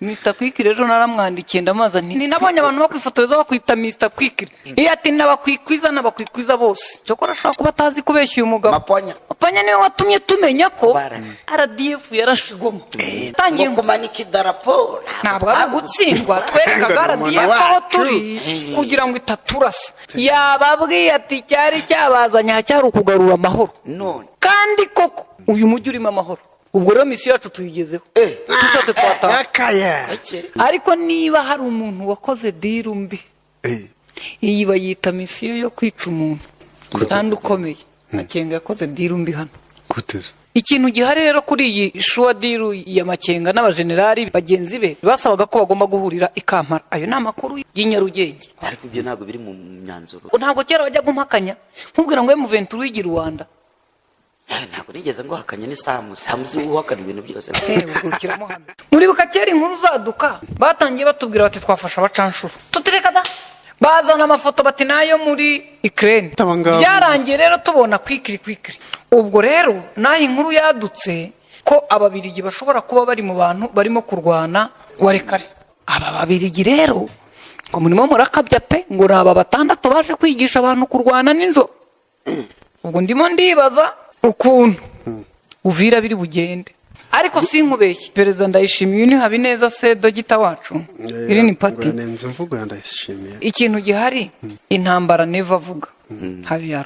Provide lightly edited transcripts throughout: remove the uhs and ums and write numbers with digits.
Mr. Quick ejo naramwandikiye ndamaza nti nabonye abantu bakwifotoreza bakwita Mr. Quick iyo ati nabakwikwiza bose cyokora ashaka kuba atazi kubeshya uyu mugabo Mapanya niwe watumye tumenya ko RDF yarashigoma tangiye kumanika idarapo ntabwo ari gutsindwa twereka RDF aho turi kugira ngo itaturasa yababwiye ati cyari cyabazanye hacyari ukugarura amahoro none kandi koko uyu mujyi urimo amahoro ubwo rero misiyo yacu tuyigezeho tuzote twataka ariko niba hari umuntu wakoze deal mbi iyi bayita misiyo yo kwica umuntu kandi ukomeye Makenga yakoze deal mbi hano guteza ikintu gihari rero kuri iyi shuwa deal ya Makenga n'abajenerali bagenzi be basabaga ko bagomba guhurira ikampara ayo ni amakuru y'Inyarugenge ariko ibyo ntabwo biri mu myanzuro ntabwo cyera bajya gumpakanya nkubwira ngo M23 yigira Rwanda ntabwo nigeze ngo hakanye ni samuzi uhakana ibintu byose muri bukakera inkuru zaduka batangiye batubwira bati twafasha abacanshuro tutireka da bazana amafoto bati nayo muri Ukraine byarangiye rero tubona kwikiri ubwo rero naho inkuru yadutse ko ababirigi bashobora kuba bari mu bantu barimo kurwana warekare aba babirigi rero ngo murimo murakabya pe ngo aba batandatu baje kwigisha abantu kurwana ninjoro ubwo ndimo ndibaza ukuntu Uvira biri bugende ariko sinkubeshye perezida Ndayishimiye ni Habineza se dogita wacu iri ni party nenze mvugo Ndayishimiye ikintu gihari intambara neva avuga habi ya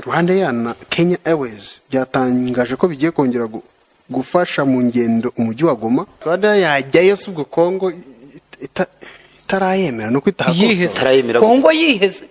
Rwanda yana Kenya Airways byatangaje ko bigiye kongera gufasha mu ngendo umujyi wa Goma Rwanda yajyayo subwo Kongo itarayemera no kwitahako Kongo yiheze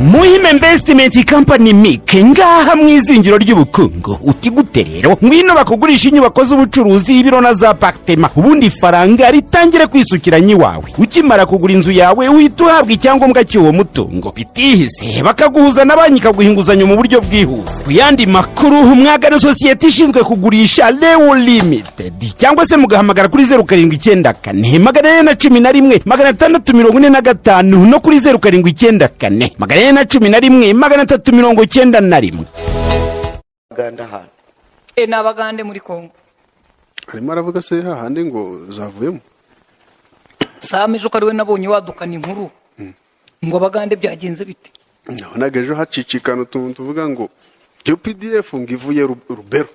Muhime Investment Company Mike ngaha mwizingiro ry'ubukungu uti gute rero ngwino bakugurisha inyubako z'ubucuruzi ibiro na za apartment ubundi faranga ritangire kwisukiranya iwawe ukimara kugura inzu yawe uhita uhabwa icyangombwa cy'uwo mutungo bitihise bakaguhuza na banki kaguhinguzanya mu buryo bwihuse kuyandi makuru umwagana societe ishinzwe kugurisha Leo Limited cyangwa se mugahamagara kuri 0794 411 no kuri 0794 na 11,391 Uganda hano n'abagande muri Kongo arimo aravuga se hahandi ngo zavuyemo Samejo kariwe nabonye wadukana inkuru ngo abagande byagenze bite nabonaga hacicikana utuntu tuvuga ngo UPDF ngivuye Rubero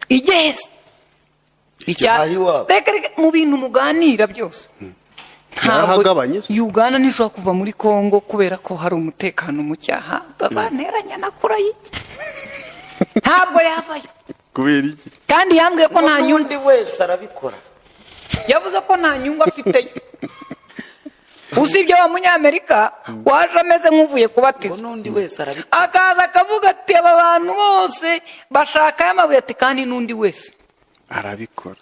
igeze reka mu bintu muganira byose Uganda nishobora kuva muri Kongo kubera ko hari umutekano mu cyaha tazanteranya na kurayiki ntabwo yavayo kubera iki kandi yambwiye ko nta nyungu wese arabikora yavuze ko nta nyungu afite usibye wa munyamerika waje ameze nk'uvuye kubatiza n'undi wese arabikora akaza akavuga ati aba bantu bose bashaka amabuye ati kandi n'undi wese arabikora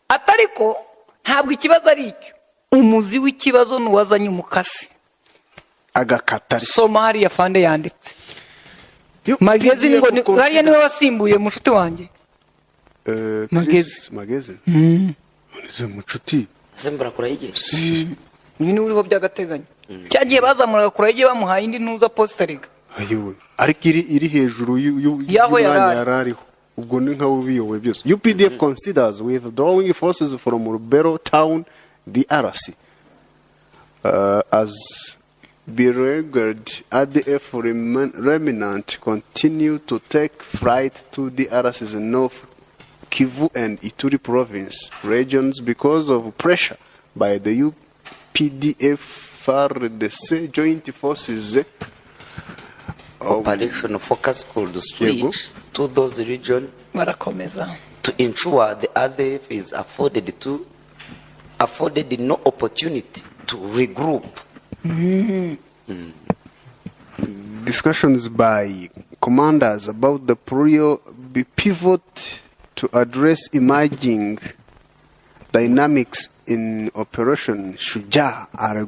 atariko ntabwo ikibazo ari icyo umuzi w'ikibazo nuwazanye umukasi agakatari soma hariya fande yanditse magazine ngo hariya niwe wasimbuye mushuti wanjye magazine nizo mucuti sembra kurayige nyine uriho byagateganya cyagiye bazamuraga kurayige bamuhaye indi nuza posteringa ayiwe ariko iri hejuru yaho yarariho ubwo ni nka ubiyowe byose UPDF considers withdrawing forces from Rubero town DRC as beleaguered ADF remnant continue to take flight to DRC's North Kivu and Ituri province regions because of pressure by the UPDF FARDC joint forces. Operation focus could switch to those regions to ensure the ADF is afforded no opportunity to regroup. Discussions by commanders about the pivot to address emerging dynamics in Operation Shujaa are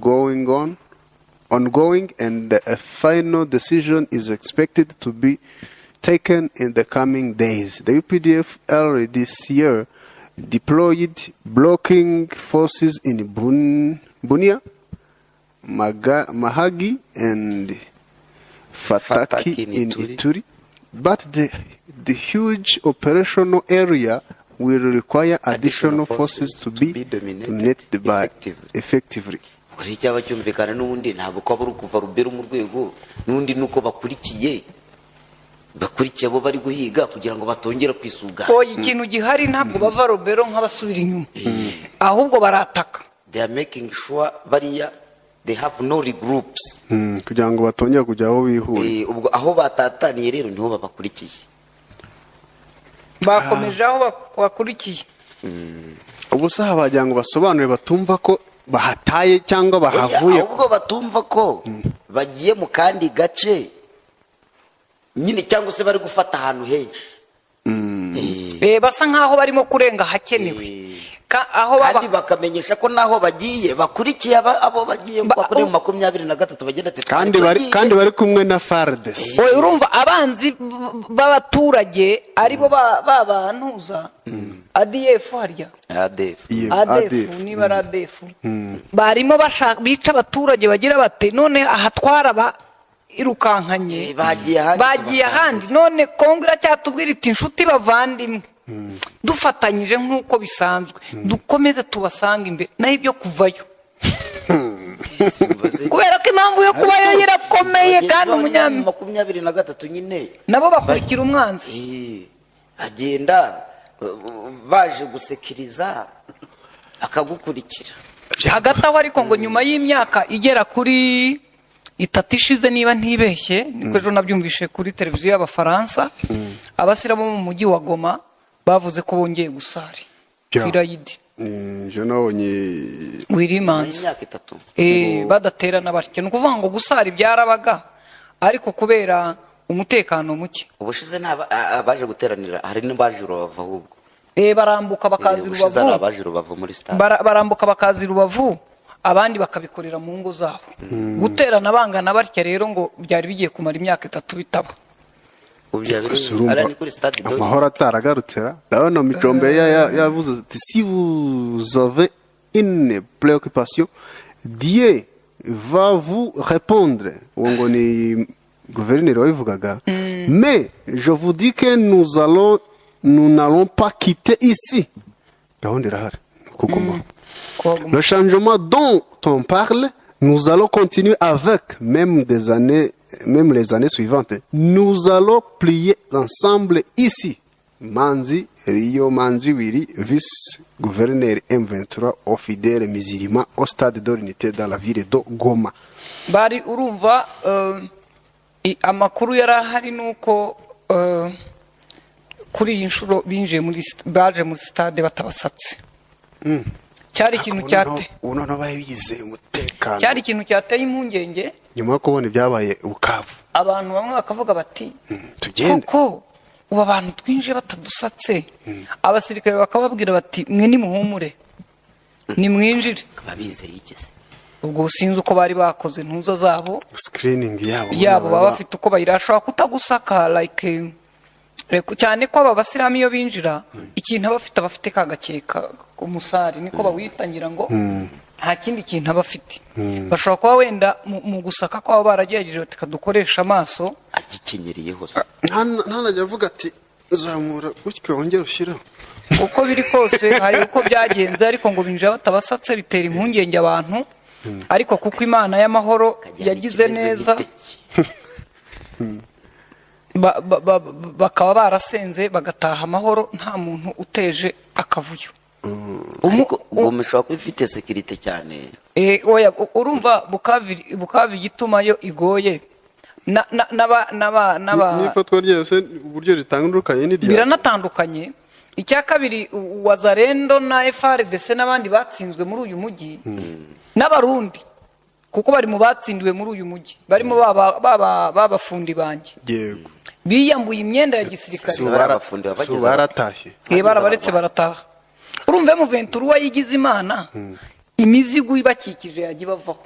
ongoing, and a final decision is expected to be taken in the coming days. The UPDF early this year deployed blocking forces in Bunia, Mahagi, and Fataki in Ituri, but the huge operational area will require additional forces to dominate the bar effectively. Kuri cyaba cyumvikana n'ubundi ntabwo ko bari kuva rubero mu rwego n'undi nuko bakurikiye abo bari guhiga kugira ngo batongera kwisuga. Ikintu gihari ntabwo bava rubero nk'abasubira inyuma, ahubwo barataka. They are making sure bariya they have no regroups kugira ngo batongera kujya aho bihuye. Ubwo aho batataniye rero niho babakurikiye, bakomeje aho bakurikiye. Ubwo saha bagira ngo basobanure batumva ko bahataye cyangwa bahavuye, ubwo batumva ko bagiye mu kandi gace nyine cyangwa se bari gufata ahantu henshi. Basa nkaho barimo kurenga hakenewe, kandi bakamenyesha ko naho bagiye bakurikiye abo bagiye bakore mu 23 bagenda kandi bari kumwe na FARDC. Urumva abanzi b'abaturage aribo babantuza ADF harya ADF niba ADF barimo bica abaturage bagira bate none ahatwara irukankanye bagiye ahandi. None Kongo cyatubwira iti inshuti bavandimwe dufatanyije nk'uko bisanzwe dukomeze tubasanga imbere naho ibyo kuvayo kubera ko impamvu yo kubayo yirakomeye kandi umunyami 23 nyine nabo bakurikira umwanzi agenda baje gusekiriza akagukurikira hagati aho. Ariko ngo nyuma y'imyaka igera kuri 3 ishize niba ntibeshye niko ejo nabyumvishe kuri televiziyo y'Abafaransa, abasiramu mu mujyi wa Goma bavuze ko bongeye gusari Kirayidi je nabonye Wirimanzi badaterana batyo. Ni kuvuga ngo gusari byarabaga ariko kubera umutekano muke ubushize abaje guteranira hari n'abaje Rubavu ahubwo barambuka bakazi Rubavu muri stade barambuka bakazi Rubavu abandi bakabikorera mu ngo zabo. Guterana bangana batyo rero ngo byari bigiye kumara imyaka 3 bitaba. amahoro ataragarutse. Ndabona Micombe yavuze ati si vous avez une préoccupation, Dieu va vous répondre. Ngo ni gouverneur wabivugaga. Mais je vous dis que nous n'allons pas quitter ici. Gahunda irahari kuguma. Le changement dont on parle, nous allons continuer avec, même les années suivantes. Nous allons plier ensemble ici. Rio Manzi Wiri, vice-gouverneur M23 au fidèle musulman au stade de l'unité dans la ville de Goma. Bari urumva amakuru yarahari nuko kuri iyi nshuro baje muri stade batabasatse. Cyari ikintu cyateye impungenge nyuma yo kubona ibyabaye Bukavu. Abantu bamwe bakavuga bati koko ubu abantu twinje batadusatse. Abasirikare bakababwira bati mwe ni muhumure ni mwinjire. Babizeye igeze ubwo sinzi uko bari bakoze ntuza zabo screening yabo baba bafite uko bayirashobora kutagusaka like cyane ko aba basiramu iyo binjira ikintu abafite kagakeka ku musari niko bawitangira ngo nta kindi kintu abafite. Bashobora kuba wenda mu gusaka ko baragerageje bakadukoresha amaso agikenyeriye hose. Ntanajya avuga ati zamura utyo wongera ushiraho uko biri kose hari uko byagenze ariko ngo binjira batabasatse bitera impungenge abantu. Ariko kuko Imana y'amahoro yagize neza bakaba barasenze bagataha amahoro nta muntu uteje akavuyo. Ubu mushobora kuba ifite sekirite cyane. Oya urumva Bukavu igituma yo igoye n'ifatwa ryose uburyo ritandukanye n'irya biranatandukanye. Icya kabiri Wazalendo na FARDC n'abandi batsinzwe muri uyu mujyi n'abarundi kuko bari mu batsindiwe muri uyu mujyi barimo babafundi banjye yego biyambuye imyenda ya gisirikare baratashye barabaretse barataha. Urumva mu Ventura yigize Imana imizigo ibakikije yagiye bavaho.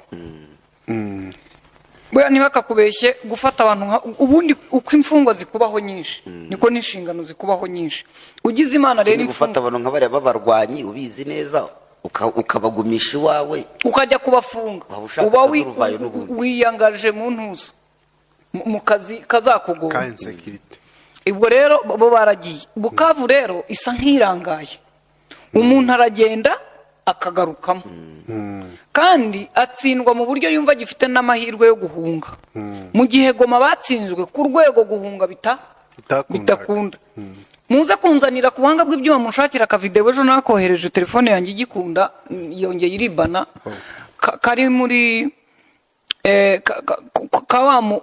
Bwa ntibakakubeshye gufata abantu ubundi uko imfungwa zikubaho nyinshi niko n'inshingano zikubaho nyinshi. Ugize Imana rero gufata abantu nk'abari babarwanyi ubizi neza ukabagumisha iwawe ukajya kubafunga uba wiyangaje mu ntuza mu kazi kazakugora ka insecurity. ubwo rero bo baragiye. Bukavu rero isa nk'irangaye, umuntu aragenda akagarukamo kandi atsindwa mu buryo yumva gifite n'amahirwe yo guhunga, mu gihe Goma batsinzwe ku rwego guhunga bitakunda. Muze kunzanira ku buhanga bw'ibyuma mushakira akavideo ejo nakohereje telefone yanjye igikunda yongeye iribana kari muri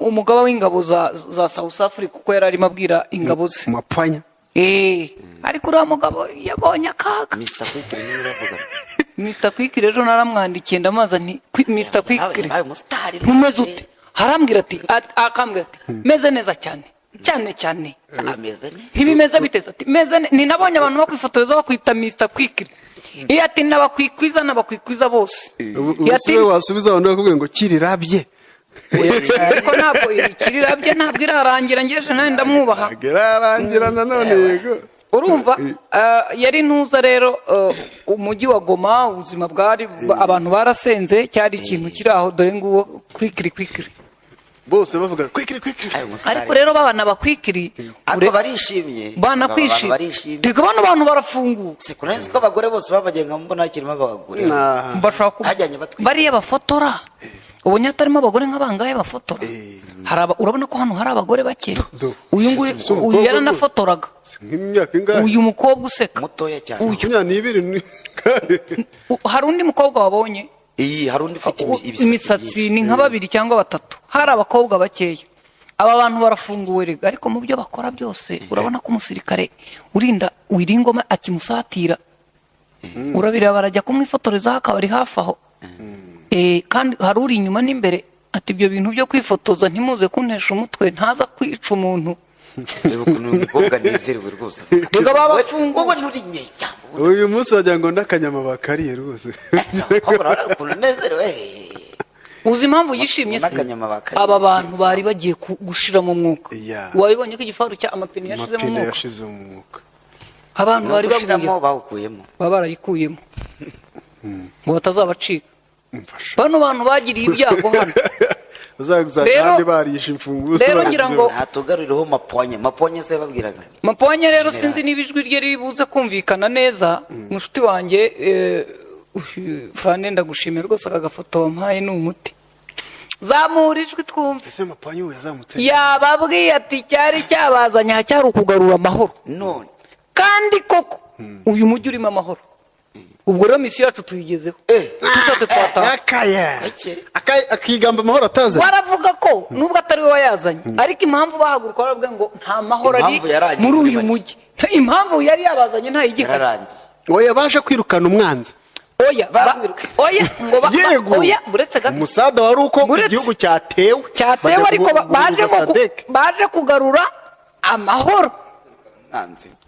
umugaba w'ingabo za South Africa kuko yari arimo abwira ingabo ze mapanya. ariko uriya mugabo yabonye akaga. Mr. Kwikire ejo naramwandikiye ndamaza nti Mr. Kwikire ntumeze ute, harambwira ati akambwira ati meze neza cyane ntibimeze biteze ati meze ninabonye abantu bakwifotoreza bakwita Mr. Kwikire iyo ati n'abakwikwiza bose yati wasubiza abantu bakubwiye ngo kirirabye ariko ntabwo kirirabye ntabwo irarangira ngeje nawe ndamwubaha irarangira nanone yego urumva. Yari ntuza rero umujyi wa Goma ubuzima bwari abantu barasenze, cyari ikintu kiri aho dore nguwo kwikiri bose bavuga kwikiri. Ariko rero babana bakwikiri ariko barishimye, bana kwishimye reka bano bantu barafunguye. Sikurenze ko abagore bose babagenga mbona kirimo abagore bashaka bariya bafotora ubonye atarimo abagore nk'abangaye bafotora. Urabona ko hano hari abagore bake. Uyu yaranafotoraga nk'imyaka ingahe, uyu mukobwa useka mutoya cyane, uyu 22. Hari undi mukobwa wabonye hari undi ufite imisatsi ni nka 2 cyangwa 3. Hari abakobwa bakeya. Aba bantu barafunguwe rega, ariko mu byo bakora byose urabona ko umusirikare urinda Wiringoma akimusatira urabira barajya kumwifotoreza akabari hafi aho. Kandi hari uri inyuma n'imbere ati ibyo bintu byo kwifotoza ntimuze kuntesha umutwe ntaza kwica umuntu. Reba ukuntu umukobwa nezerewe rwose. Rega babafunguwe nturi nyeya. Uyu munsi wagira ngo ndakanyama bakariye rwose. Ukuntu nezerewe. Uzi impamvu yishimye se? Aba bantu bari bagiye gushira mu mwuka. Wabibonye ko igifaru cya amapine yashize mu mwuka. Abantu bari bawukuyemo. Barayikuyemo. Ngo batazabacika. Bano bantu bagiriye ibyago hano. Uzaguzagande barisha imfunguzo. Rero ngira ngo hatugarurireho maponye se babwiraga. Maponye rero sinzi nibijwi rye ribuze kumvikana neza. Mushuti wanjye Fane ndagushimira rwose akagafoto wampaye n'umuti. Zamura ijwi twumve. Ese maponye yazamutse. Yababwiye ati cyari cyabazanye hacyari ukugarura amahoro. None kandi koko uyu mujyi urimo amahoro. Ubwo rero misiyo yacu tuyigezeho. Tuzote twataha. Akigamba amahoro atazanye. Baravuga ko nubwo atari we wayazanye, ariko impamvu bahaguruka baravuga ngo nta mahoro ari muri uyu mujyi. Impamvu yari yabazanye nta igihari. Oya baje kwirukana umwanzi. Oya ngo oya buretse gato. Umusada wari uko igihugu cyatewe ariko baje kugarura amahoro.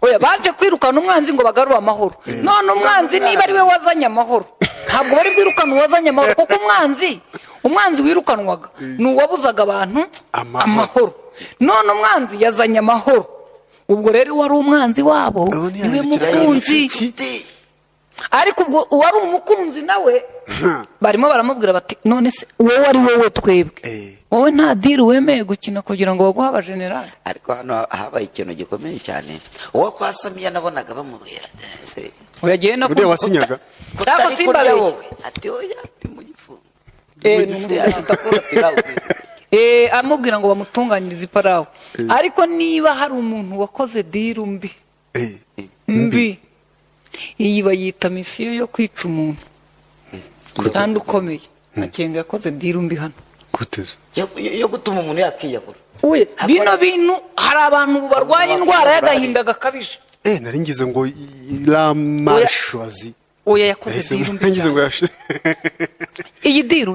Oya baje kwirukana umwanzi ngo bagarure amahoro. None umwanzi niba ari we wazanye amahoro ntabwo bari kwirukana uwazanye amahoro, kuko umwanzi wirukanwaga ni uwabuzaga abantu amahoro. None umwanzi yazanye amahoro, ubwo rero wari umwanzi wabo niwe mukunzi. Ariko ubwo uwari umukunzi nawe barimo baramubwira bati none se wowe ari wowe twebwe wowe nta diri wemeye gukina kugira ngo baguhe abajenerali. Ariko hano habaye ikintu gikomeye cyane. Uwo kwa Samiya nabonaga bamubwira se uyagiye na kuriya wasinyaga nako simba wowe ati oya ndi mu gifungo amubwira ngo bamutunganyirize iparawe. Ariko niba hari umuntu wakoze diri mbi iyi bayita misiyo yo kwica umuntu kandi ukomeye. Nakenga yakoze diri mbi hano guteze yo gutuma umuntu yakiyagura. Bino bintu hari abantu barwaye indwara y'agahinda gakabije. Nari ngize ngo la marshwazi. Oya yakoze diri mbi. Ngize ngo yashize. Iyi diri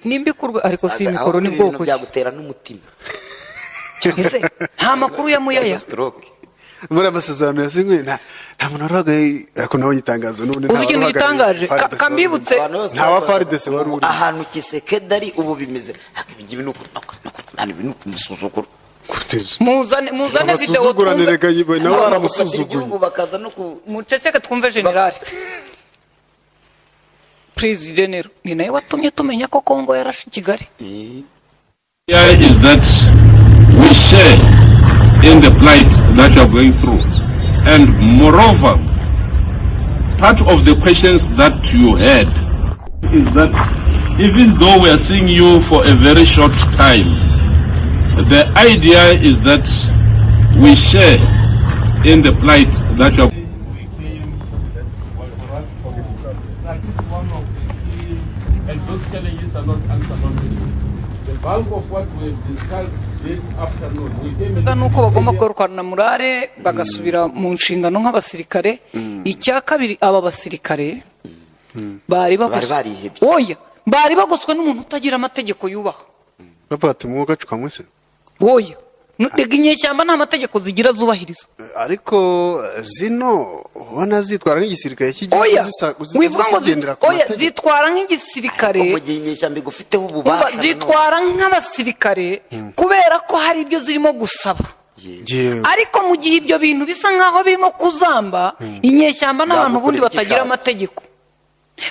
nimbi kurwa ariko si mikoro ni bwoko byagutera n'umutima. Ese nta makuru ya Muyaya. Muri amasezerano yasinywe nta muntu aragaye ako nawe yitangazo n'ubundi nta. Uvugira gitangaje kambibutse nta wa FARDC wari uri ahantu Kisekedi ubu bimeze akibigiye ibintu kumusuzugura. Muzane video tuguranirega yibe nawe aramusuzuguye bakaza no muceceke twumve general. Please general ni nawe watumye tumenya ko Kongo yarashe Kigali. Here is that we share in the plight that you are going through. And moreover, part of the questions that you had is that even though we are seeing you for a very short time, the idea is that we share in the plight that you are. And those challenges are not answered. The bulk of what we have discussed this afternoon, we came in. Nuko bagomba kugarukana murare bagasubira mu nshingano nk'abasirikare. Icya kabiri aba basirikare bari bagoswe n'umuntu utagira amategeko yubaha. Bapata umwuga cukamwese. Oya. Inyeshyamba nta mategeko zigira zubahiriza. Ariko zino ubona zitwara nk'igisirikare cy'igihugu zigendera ku mategeko. Oya, zitwara nk'igisirikare. Mu gihe inyeshyamba igufiteho ububasha. Zitwara nk'abasirikare kubera ko hari ibyo zirimo gusaba. Ariko mu gihe ibyo bintu bisa nkaho birimo kuzamba, inyeshyamba n'abantu bundi batagira amategeko.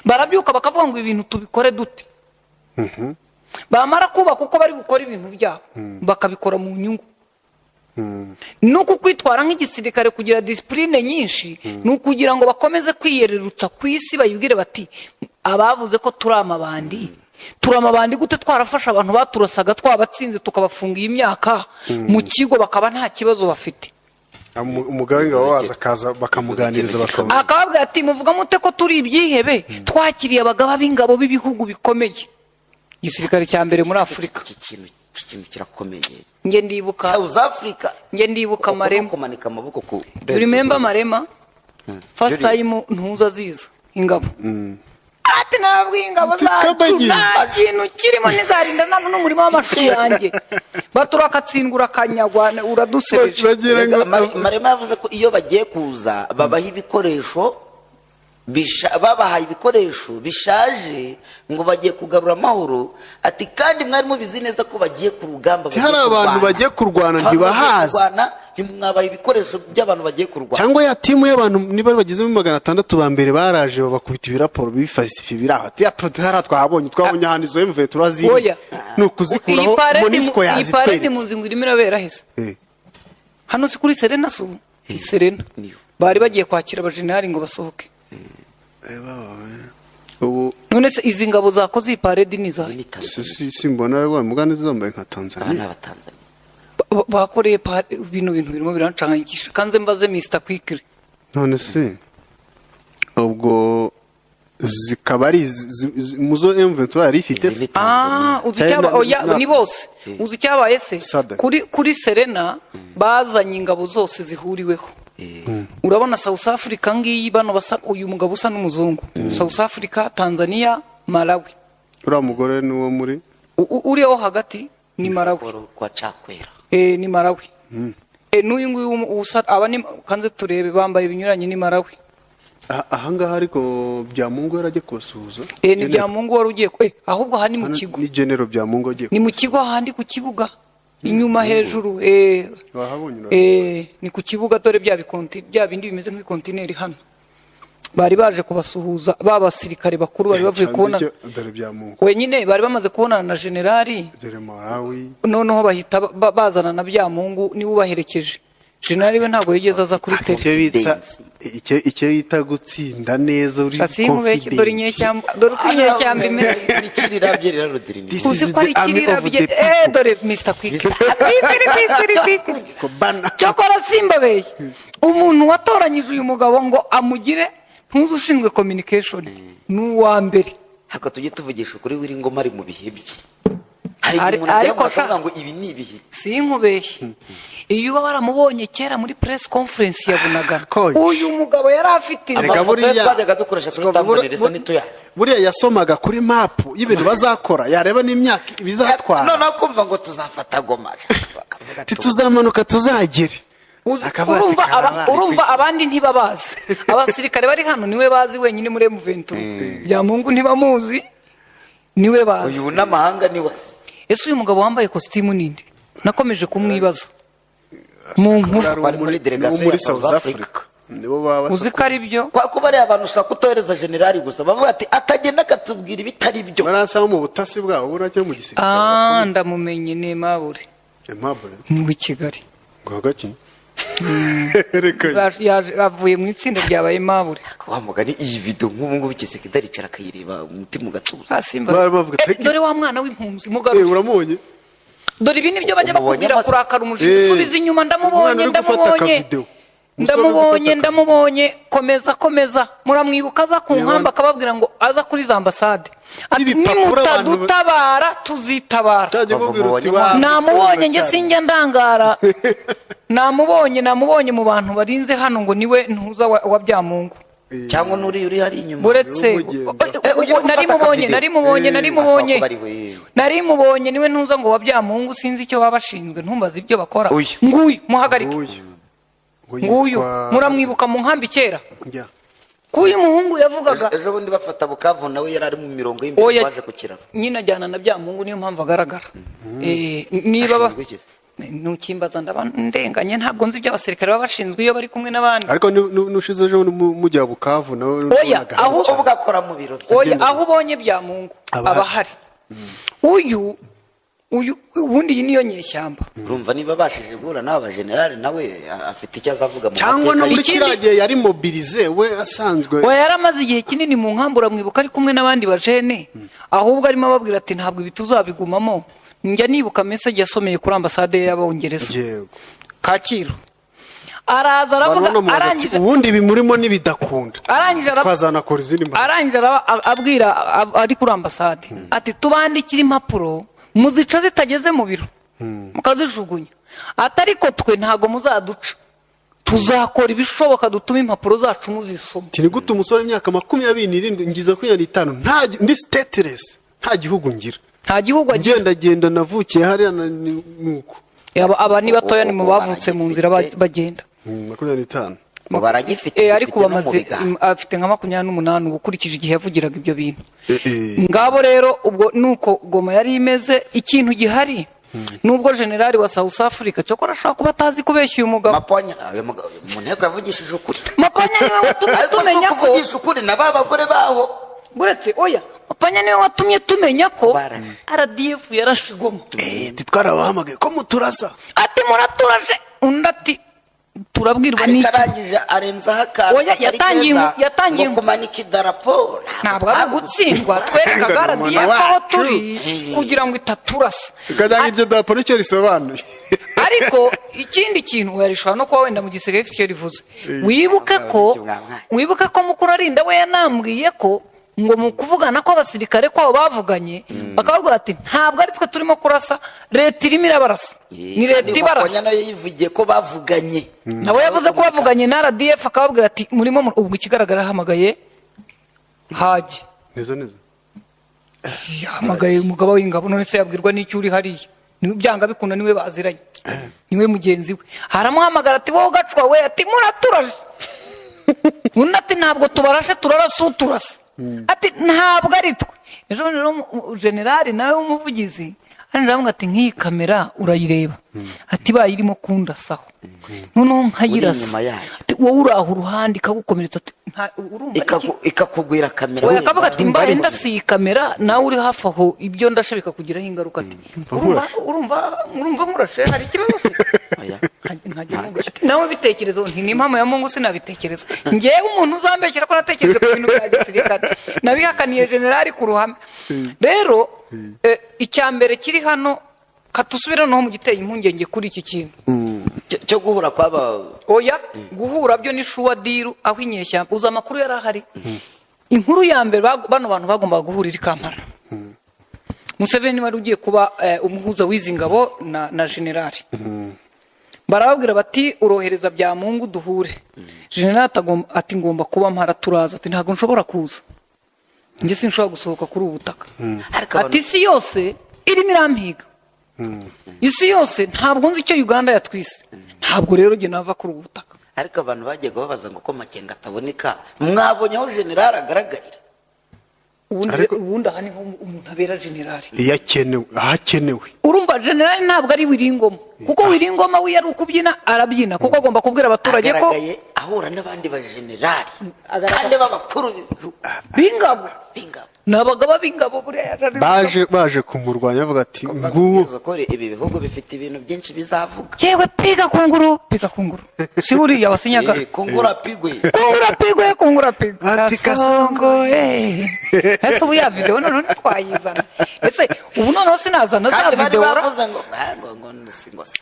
Barabyuka bakavuga ngo ibintu tubikore dute. Bamara kubaka uko bari gukora ibintu byabo bakabikora mu nyungu. Nuko kwitwara nk'igisirikare kugira discipline nyinshi nukugira ngo bakomeze kwiyererutsa ku isi bayibwire bati abavuze ko turi amabandi gute twarafasha abantu baturasaga twabatsinze tukabafunga imyaka mu kigo bakaba nta kibazo bafite. Umugabe ngo waza kaza bakamuganiriza akababwira ati muvuga mute ko turi ibyihebe twakiriye abagaba b'ingabo b'ibihugu bikomeye. Igisirikare cya mbere muri Afrika ikintu kirakomeye. Nge ndibuka South Africa. Nge ndibuka Marema. Kumanika amaboko ku. Remember Marema? First time ntuza ziza ingabo. Ati nabwiye ingabo zacu nta kintu kirimo nizarinda n'umurimo w'amashu yanjye. Baturakatsingura kanyagwa uradusebeje. Marema yavuze ko iyo bagiye kuza babaha ibikoresho babahaye ibikoresho bishaje ngo bagiye kugarura amahoro. Ati kandi mwari mubizi neza ko bagiye ku rugamba. Hari abantu bagiye kurwana ntibahazi. Mwabaye ibikoresho by'abantu bagiye kurwana. Cyangwa ya timu y'abantu niba bageze mu 600 ba mbere baraje babakubita ibiraporo bifasifi biraho. Ati hari twabonye handi zo MV turaziri. Nukuzikuraho Monisco yazitweretse. Iparade muzingu irimo irabera hese. Hano si kuri Serena su. Serena. Bari bagiye kwakira abajenerali ngo basohoke. None se izi ngabo zakoze iparedi ni za simbona wa mugane zambaye nka Tanzania. Bakoreye bintu birimo birancanganyikisha kanze mbaze Mr Quickly. None se ubwo zikabari muzo M23 yari ifite uzicyaba oya ni bose uzicyabaye se kuri Serena bazanye ingabo zose zihuriweho. Urabona South Africa ngiyi bano basa uyu mugabo usa n'umuzungu. South Africa, Tanzania, Malawi. Ura mugore nuwo muri uriho hagati ni Malawi kwa Chakwera. Ni Malawi. N'uyu nguyu usa abani kanze turebe bambaye ibinyuranye ni Malawi. Ahanga hariko bya Mungu yarajye kubasuhuza. Ni bya Mungu wari ugiye ahubwo hani mu kigo. Ni general bya Mungu agiye. Ni mu kigo handi ku kibuga. Inyuma hejuru ni ku kibuga dore bya bindi bimeze nk'ikontineri hano. Bari baje kubasuhuza babasirikare bakuru bari bavuye kubona wenyine bari bamaze kubonana na generali noneho bahita bazana na bya Mungu niwe ubaherekeje. Generali we ntabwo yigeze aza kuri tele. Icyo yita gutsinda neza uri confidence. Dore inyeshyamba imeze ikirira rero Rodrigue. Uzi ko ari ikirira dore Mr Quickly. Cyokora simbabeye. Umuntu watoranyije uyu mugabo ngo amugire ntuzushinzwe communication n'uwa mbere. Hako tujye tuvugisha kuri wiri ngoma ari mu bihe bye. Ariko ngo ibi ni ibihe. Sinkubeshye. Iyo baramubonye kera muri press conference yabunaga uyu mugabo yari afite twajyaga dukoresha tutambonereza nituyazi. Buriya yasomaga kuri map y'ibintu bazakora yareba n'imyaka bizatwara. None akumva ngo tuzafata Goma. Tuzamanuka tuzagere. Urumva abandi ntibabazi. Abasirikare bari hano niwe bazi wenyine muri M23. Bya Mungu ntibamuzi niwe bazi. Uyu n'amahanga ni wase. Ese uyu mugabo wambaye costume ninde? Nakomeje kumwibaza. Mu nkuru muri delegation muri South Africa. nibo baba uzi ko ari byo kwa kuba ari abantu ushaka kutohereza generali gusa bavuga ati atagenda akatubwira ibitari byo barasaba mu butasi bwabo buracyo mu gisirikare ndamumenye ni Aimable mu Kigali ngo gaki avuye mu itsinda rya Aimable wa mugani iyi video nk'ubu ngubu ikisekidari cara kayireba umutima ugatuza dore wa mwana w'impunzi mugabe uramubonye dore ibi nibyo bajya bakubwira kurakara umujinya subiza inyuma ndamubonye komeza muramwibuka aza ku nkamba akababwira ngo aza kuri za ambasade ati nimutadutabara tuzitabara namubonye nge sinjya ndangara namubonye mu bantu barinze hano ngo niwe ntuza wa Byamungu cyangwa nuri hari inyuma buretse narimubonye niwe ntuza ngo wa Byamungu sinzi icyo babashinzwe ntumbaza ibyo bakora nguyu muhagarike nguyu muramwibuka mu nkambi kera kuyu muhungu yavugaga ejo bundi bafata Bukavu nawe yari ari mu mirongo y'imbere baje kukira nyina ajyana na Byamungu niyo mpamvu agaragara niba nukimbaza ndabandenganye ntabwo nzi ibyo abasirikare baba bashinzwe iyo bari kumwe n'abandi ariko nushize ejo mujya Bukavu nawe aho bugakora mu biro aho ubonye Byamungu abahari uyu ubundi iyi niyo nyeshyamba urumva niba bashije guhura n'aba generali nawe afite icyo azavuga mu cyangwa no muri kiragiye yari mobilize we asanzwe yaramaze igihe kinini mu nkambura mwibuka ari kumwe n'abandi bajene ahubwo arimo ababwira ati ntabwo ibi tuzabigumamo njya nibuka message yasomeye kuri ambasade y'Abongereza Kacyiru araza aravuga arangije ubundi bimurimo nibidakunda twazanakora izindi arangije abwira ari kuri ambasade ati tubandikira impapuro muzica zitageze mu biro mukazijugunya atariko twe ntago muzaduca tuzakora ibishoboka dutuma impapuro zacu muzisoma tini gute umusore imyaka 27 ngiza 25 ndi stateless nta gihugu ngira nta gihugu agenda navukiye hariya nuko aba ni batoya ni mu bavutse mu nzira bagenda 25 baragifite ariko bamaze afite nka 28 ukurikije igihe yavugiraga ibyo bintu ngabo rero ubwo nuko Goma yari imeze ikintu gihari nubwo generali wa South Africa cyo korashaka kuba tazi kubeshya uyu mugabo Mapanya mu nteko yavugishije ukuri Mapanya niwe watumye tumenya ko kuvugisha ukuri na babagore baho buretse oya Mapanya niwe watumye tumenya ko RDF yarashigoma titwarabahamagaye ko muturasa ati muraturaje undati turabwirwa n'iki arangije arenzaho akantu yatangiye kumanika idarapo ntabwo ari gutsindwa twerekaga RDF aho turi kugira ngo itaturasa ikajyanye iryo darapo nicyo risobanuye ariko ikindi kintu yarishobora no kuba wenda mu gisege ifite icyo rivuze wibuke ko mukuru arinda we yanambwiye ko ngo mu kuvugana ko abasirikare kwabo bavuganye bakavuga ati ntabwo ari twe turimo kurasa leta irimo irabarasa ni leta ibarasa nayo yivugiye ko bavuganye nabo yavuze ko bavuganye na RDF akababwira ati murimo ubwo ikigaragara hamagaye Haji neza yahamagaye umugabo w'ingabo none se yabwirwa n'icyo uri hariya niwe byanga bikunda niwe baziranye niwe mugenzi we haramuhamagara ati wowe gacwa we ati muraturaje undi ati ntabwo tubarashe turarasa uturasa ati ntabwo ari twe ejo rero generali nawe w'umuvugizi aranjamwe ati nk'iyi kamera urayireba ati bayirimo kundasaho noneho nkayirasa ati wowe uraho uruhande ikagukomeretsa ati urumva ikakugwira kamera we akavuga ati mbaye ndasiye kamera nawe uri hafi aho ibyo ndashe bikakugiraho ingaruka ati urumva murashe hari ikibazo se nawe bitekerezo nti ni impamo ya Mungu sinabitekereza ngewe umuntu uzambeshyira ko natekereje ku bintu bya gisirikare nabihakaniye generali ku ruhame rero icya mbere kiri hano katusubira no mu giteye impungenge kuri iki kintu cyo guhura kwaba oya guhura byo ni shuwa diru aho inyeshyamba uza amakuru yari ahari inkuru ya mbere bano bantu bagomba guhurira Kampala Museveni wari ugiye kuba umuhuza w'izi ngabo na generali barababwira bati urohereza Byamungu duhure generali ati ngomba kuba mpara turaza ati ntabwo nshobora kuza njye sinshobora gusohoka kuri ubu butaka ati isi yose irimo irampiga isi yose ntabwo nzi icyo Uganda yatwise ntabwo rero njye nava kuri ubu butaka ariko abantu bagiye babaza ngo ko Makenga ataboneka mwabonye aho generali agaragarira ubundi aha niho umuntu abera generali ahakenewe urumva generali ntabwo ari Wiringoma kuko Wiringoma we yari ukubyina arabyina kuko agomba kubwira abaturage ko ahura n'abandi bajenerali Agaragara- kandi b'abakuru b'ingabo b'ingabo ni abagaba b'ingabo buriya baje kumurwanya bavuga ati nguwo ibi bihugu bifite ibintu byinshi bizavuga yewe piga kunguru si buriya wasinyaga kungura pigwe kungura pigwe Ati Kasongo ese ubu ya video none twayizana ese ubu noneho sinazana za kandi bari video bavuze ngo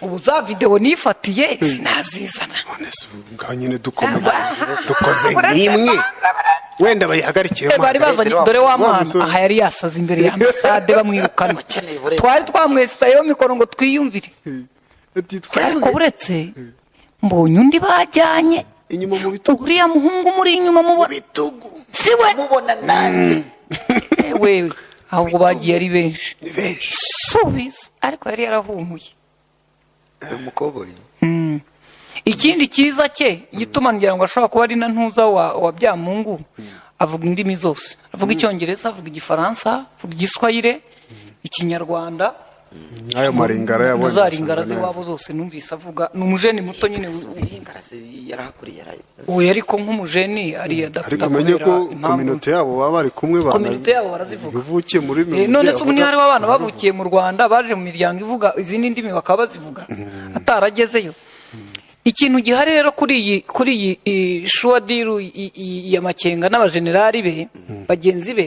ubu za video nifatiye sinazizana none se ngaho nyine dukoze nk'imwe wenda bayihagarikire bari bazanye dore wa mwana aha yari yasaze imbere ya ambasade bamwirukana twari twamwesitayeho mikoro ngo twiyumvire ariko buretse mbonye undi bajyanye inyuma mu bitugu uriya muhungu muri inyuma mubona bitugu siwe mubona nanjye wewe ahubwo bagiye ari benshi ni benshi subiza ariko yari yarahumuye umukoboyi ikindi cyiza cye gituma ngira ngo ashobora kuba ari na ntuza wa byamungu avuga indimi zose avuga icyongereza avuga igifaransa avuga igiswahire ikinyarwanda ayo maringara yabonye muzaringara z'iwabo zose numvise avuga ni umujeni muto nyine yarahakuriye oya ariko nk'umujeni ari adafite ariko amenye ko kominote yabo baba bari kumwe kominote yabo barazivuga bivukiye muri none se ubu ni hariho abana bavukiye mu Rwanda baje mu miryango ivuga izindi ndimi bakaba bazivuga ataragezeyo ikintu gihari rero kuri iyi shuwadiru ya Makenga n'abajenerali be bagenzi be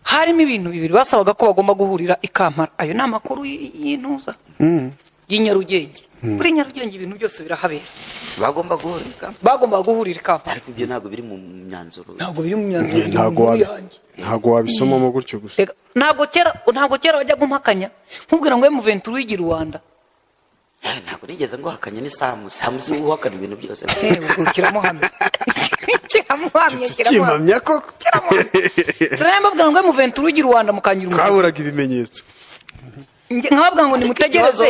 harimo ibintu bibiri basabaga ko bagomba guhurira i Kampala ayo ni amakuru y'intuza y'inyarugenge kuri nyarugenge ibintu byose birahabera bagomba guhurira i Kampala ariko ibyo ntabwo biri mu myanzuro ntabwo wabisomamo gutyo gusa ntabwo kera wajya gumpakanya nkubwira ngo M23 w'igira Rwanda ntabwo nigeze ngo hakanye ni samu si uhakana ibintu byose kiramuhamya kimamya koko mbabwira ngo M23 w'igira Rwanda mukanyira umusazi twaburaga ibimenyetso nkababwira ngo nimutegereze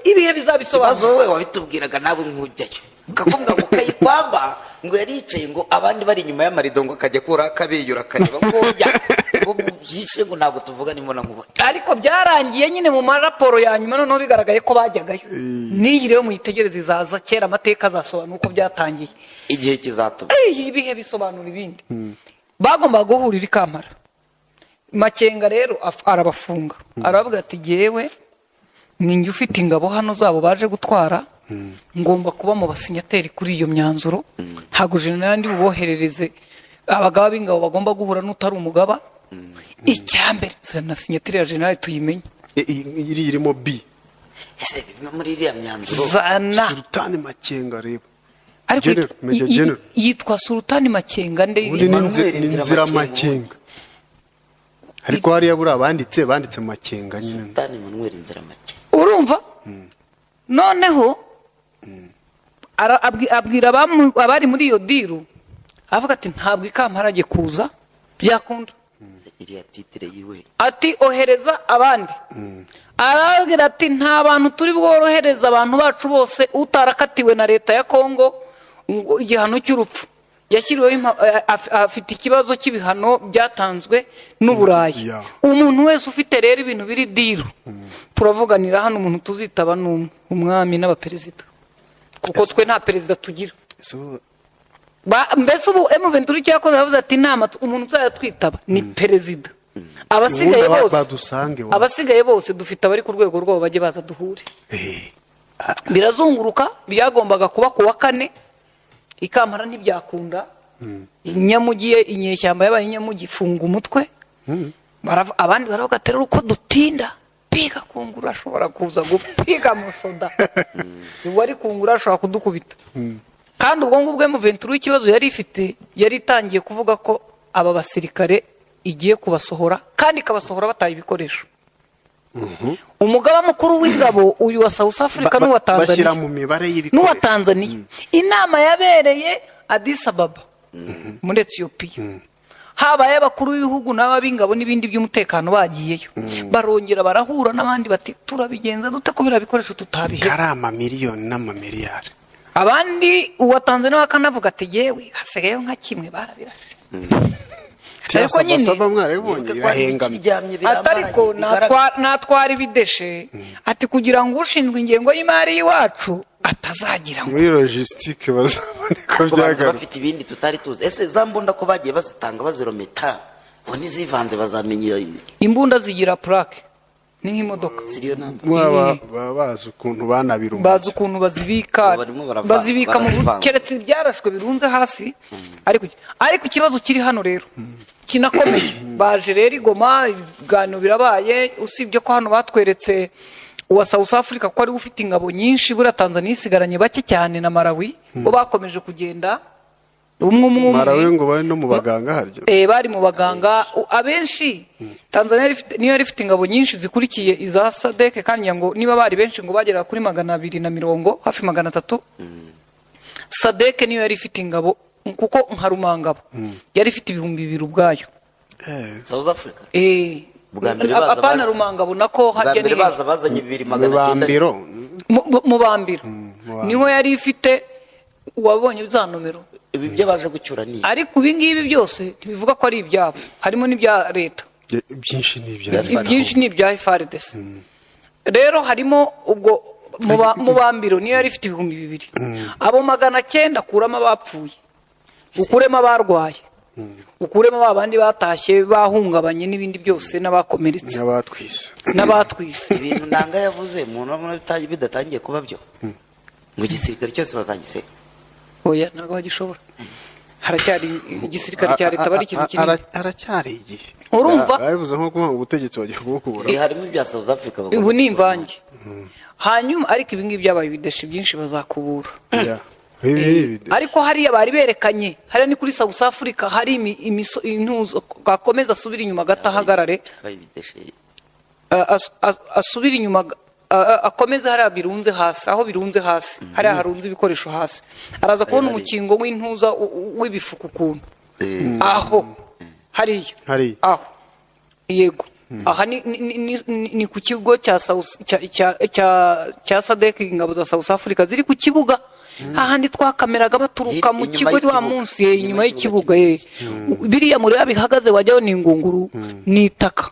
ibihe bizabisobanura wowe wabitubwiraga nawe nk'ujyayo ukakubwira ngo Kayibamba ngo yaricaye ngo abandi bari inyuma y'amarido ngo akajya kura akabeyura akareba ngo byishe ngo ntabwo tuvuga nimona nkubona ariko byarangiye nyine mu maraporo ya nyuma noneho bigaragaye ko bajyagayo n'iyi rero muyitegereze izaza kera amateka azasobanura uko byatangiye igihe kizatuma ibihe bisobanura ibindi bagombaga guhurira i Kampala Makenga rero arabafunga aravuga ati jyewe ninjye ufite ingabo hano zabo baje gutwara ngomba kuba mu basinyateri kuri iyo myanzuro ntabwo jenerali ndi buboherereze abagaba b'ingabo bagomba guhura n'utari umugaba icyambere na sinyateri ya jenerali tuyimenye irimo B ese bimwe muri iriya myanzuro zana Sultani Makenga reba ariko yitwa Sultani Makenga nde ni Nzira Makenga ariko hariya buriya banditse Makenga nyine Sultani Emmanuel Nzira Makenga urumva noneho abwira abari muri iyo diru avuga ati ntabwo i Kampala agiye kuza byakunda iriya titire yiwe ati ohereza abandi arabwira ati nta bantu turi bworohereza abantu bacu bose utarakatiwe na leta ya Kongo igihano cy'urupfu yashyiriweho afite ikibazo cy'ibihano byatanzwe n'Uburayi umuntu wese ufite rero ibintu biri diru turavuganira hano umuntu tuzitaba n'umwami n'abaperezida kuko twe nta perezida tugira mbese ubu M23 icyo yakoze yavuze ati inama umuntu uzajya twitaba ni perezida abasigaye bose dufite abari ku rwego rwabo bajye baza duhure birazunguruka byagombaga kuba ku wa 4 i Kampala ntibyakunda inyamugiye inyeshyamba yabaye inyamugi funga umutwe abandi baravuga ati rero uko dutinda piga kungura ashobora kuza gupiga musoda wari kungura ashobora kudukubita kandi ubwo ngubwo M23 ikibazo yari ifite yari itangiye kuvuga ko aba basirikare igiye kubasohora kandi ikabasohora bataye ibikoresho umugaba mukuru w'ingabo uyu wa South Africa n'uwa Tanzania bashyira mu mibare y'ibikoresho n'uwa Tanzania inama yabereye Addis Ababa muri Ethiopia habaye abakuru b'ibihugu n'ab'ingabo n'ibindi by'umutekano bagiyeyo barongera barahura n'abandi bati turabigenza dute ko birabikoresho tutabihe karama miliyoni n'amamiliyari abandi uwa Tanzania bakanavuga ati yewe hasigayeho nka kimwe barabirashe ariko nyine atariko natwara ibideshe ati kugira ngo ushinzwe ingengo y'imari y'iwacu atazagira ngo muri logistique bazaba byagaruka bafite ibindi tutari tuzi. Ese za mbunda ko bagiye bazitanga bazirometa bo nizivanze bazamenya imbunda zigira plaque ni nk'imodoka siriyo namba baba bazi ukuntu banabirunze bazi ukuntu bazibika mu keretse byarashwe birunze hasi ariko ikibazo kiri hano rero kinakomeye baje rero igoma ibiganiro birabaye usibye ko hano batweretse uwa South Africa ko ari ufite ingabo nyinshi bura Tanzania isigaranye bake cyane na Malawi bo bakomeje kugenda umwe Malawi ngo bari no mu baganga haryo bari mu baganga abenshi Tanzania niyo yari ifite ingabo nyinshi zikurikiye iza SADC kandi ngo niba bari benshi ngo bagera kuri 250 hafi 300 SADC niyo yari ifite ingabo kuko nka Rumangabo yari ifite 2,000 ubwayo South Africa apana Rumangabo nako harya ni bazanye 2,900 mu bambiro niho yari ifite wabonye za nomero ibi byo baje gucyura ni ariko ibingibi byose bivuga ko ari ibyabo harimo n'ibya leta byinshi ni ibya FARDC rero harimo ubwo mu bambiro niyo yari ifite 2,000 abo 900 kuramo abapfuye ukuremo abarwaye ukuremo babandi batashye bahungabanye n'ibindi byose n'abakomeretse n'abatwise ibintu nanga yavuze umuntu bamwe bidatangiye kuba byo mu gisirikare cyose bazagiseka oya ntabwo bagishobora haracyari igisirikare cya leta bari ikintu kinini haracyari igihe urumva babivuze nko kuba ubutegetsi bagiye kubukubura harimo ibya South Africa ubu ni imvange hanyuma ariko ibingibi byabaye ibideshi byinshi bazakubura ariko hariya bari berekanye hariya ni kuri South Africa hari intuzo gakomeza asubira inyuma gatahagarare asubira inyuma akomeza hariya birunze hasi aho birunze hasi hariya harunze ibikoresho hasi araza kubona umukingo w'intuza w'ibifuku ukuntu aho hariya aho yego aha ni ku kigo cya SADC ingabo za South Africa ziri ku kibuga ahandi twakameraga baturuka mu kigo wa munsi inyuma y'ikibuga biriya muri bihagaze wajyaho ni ingunguru ni itaka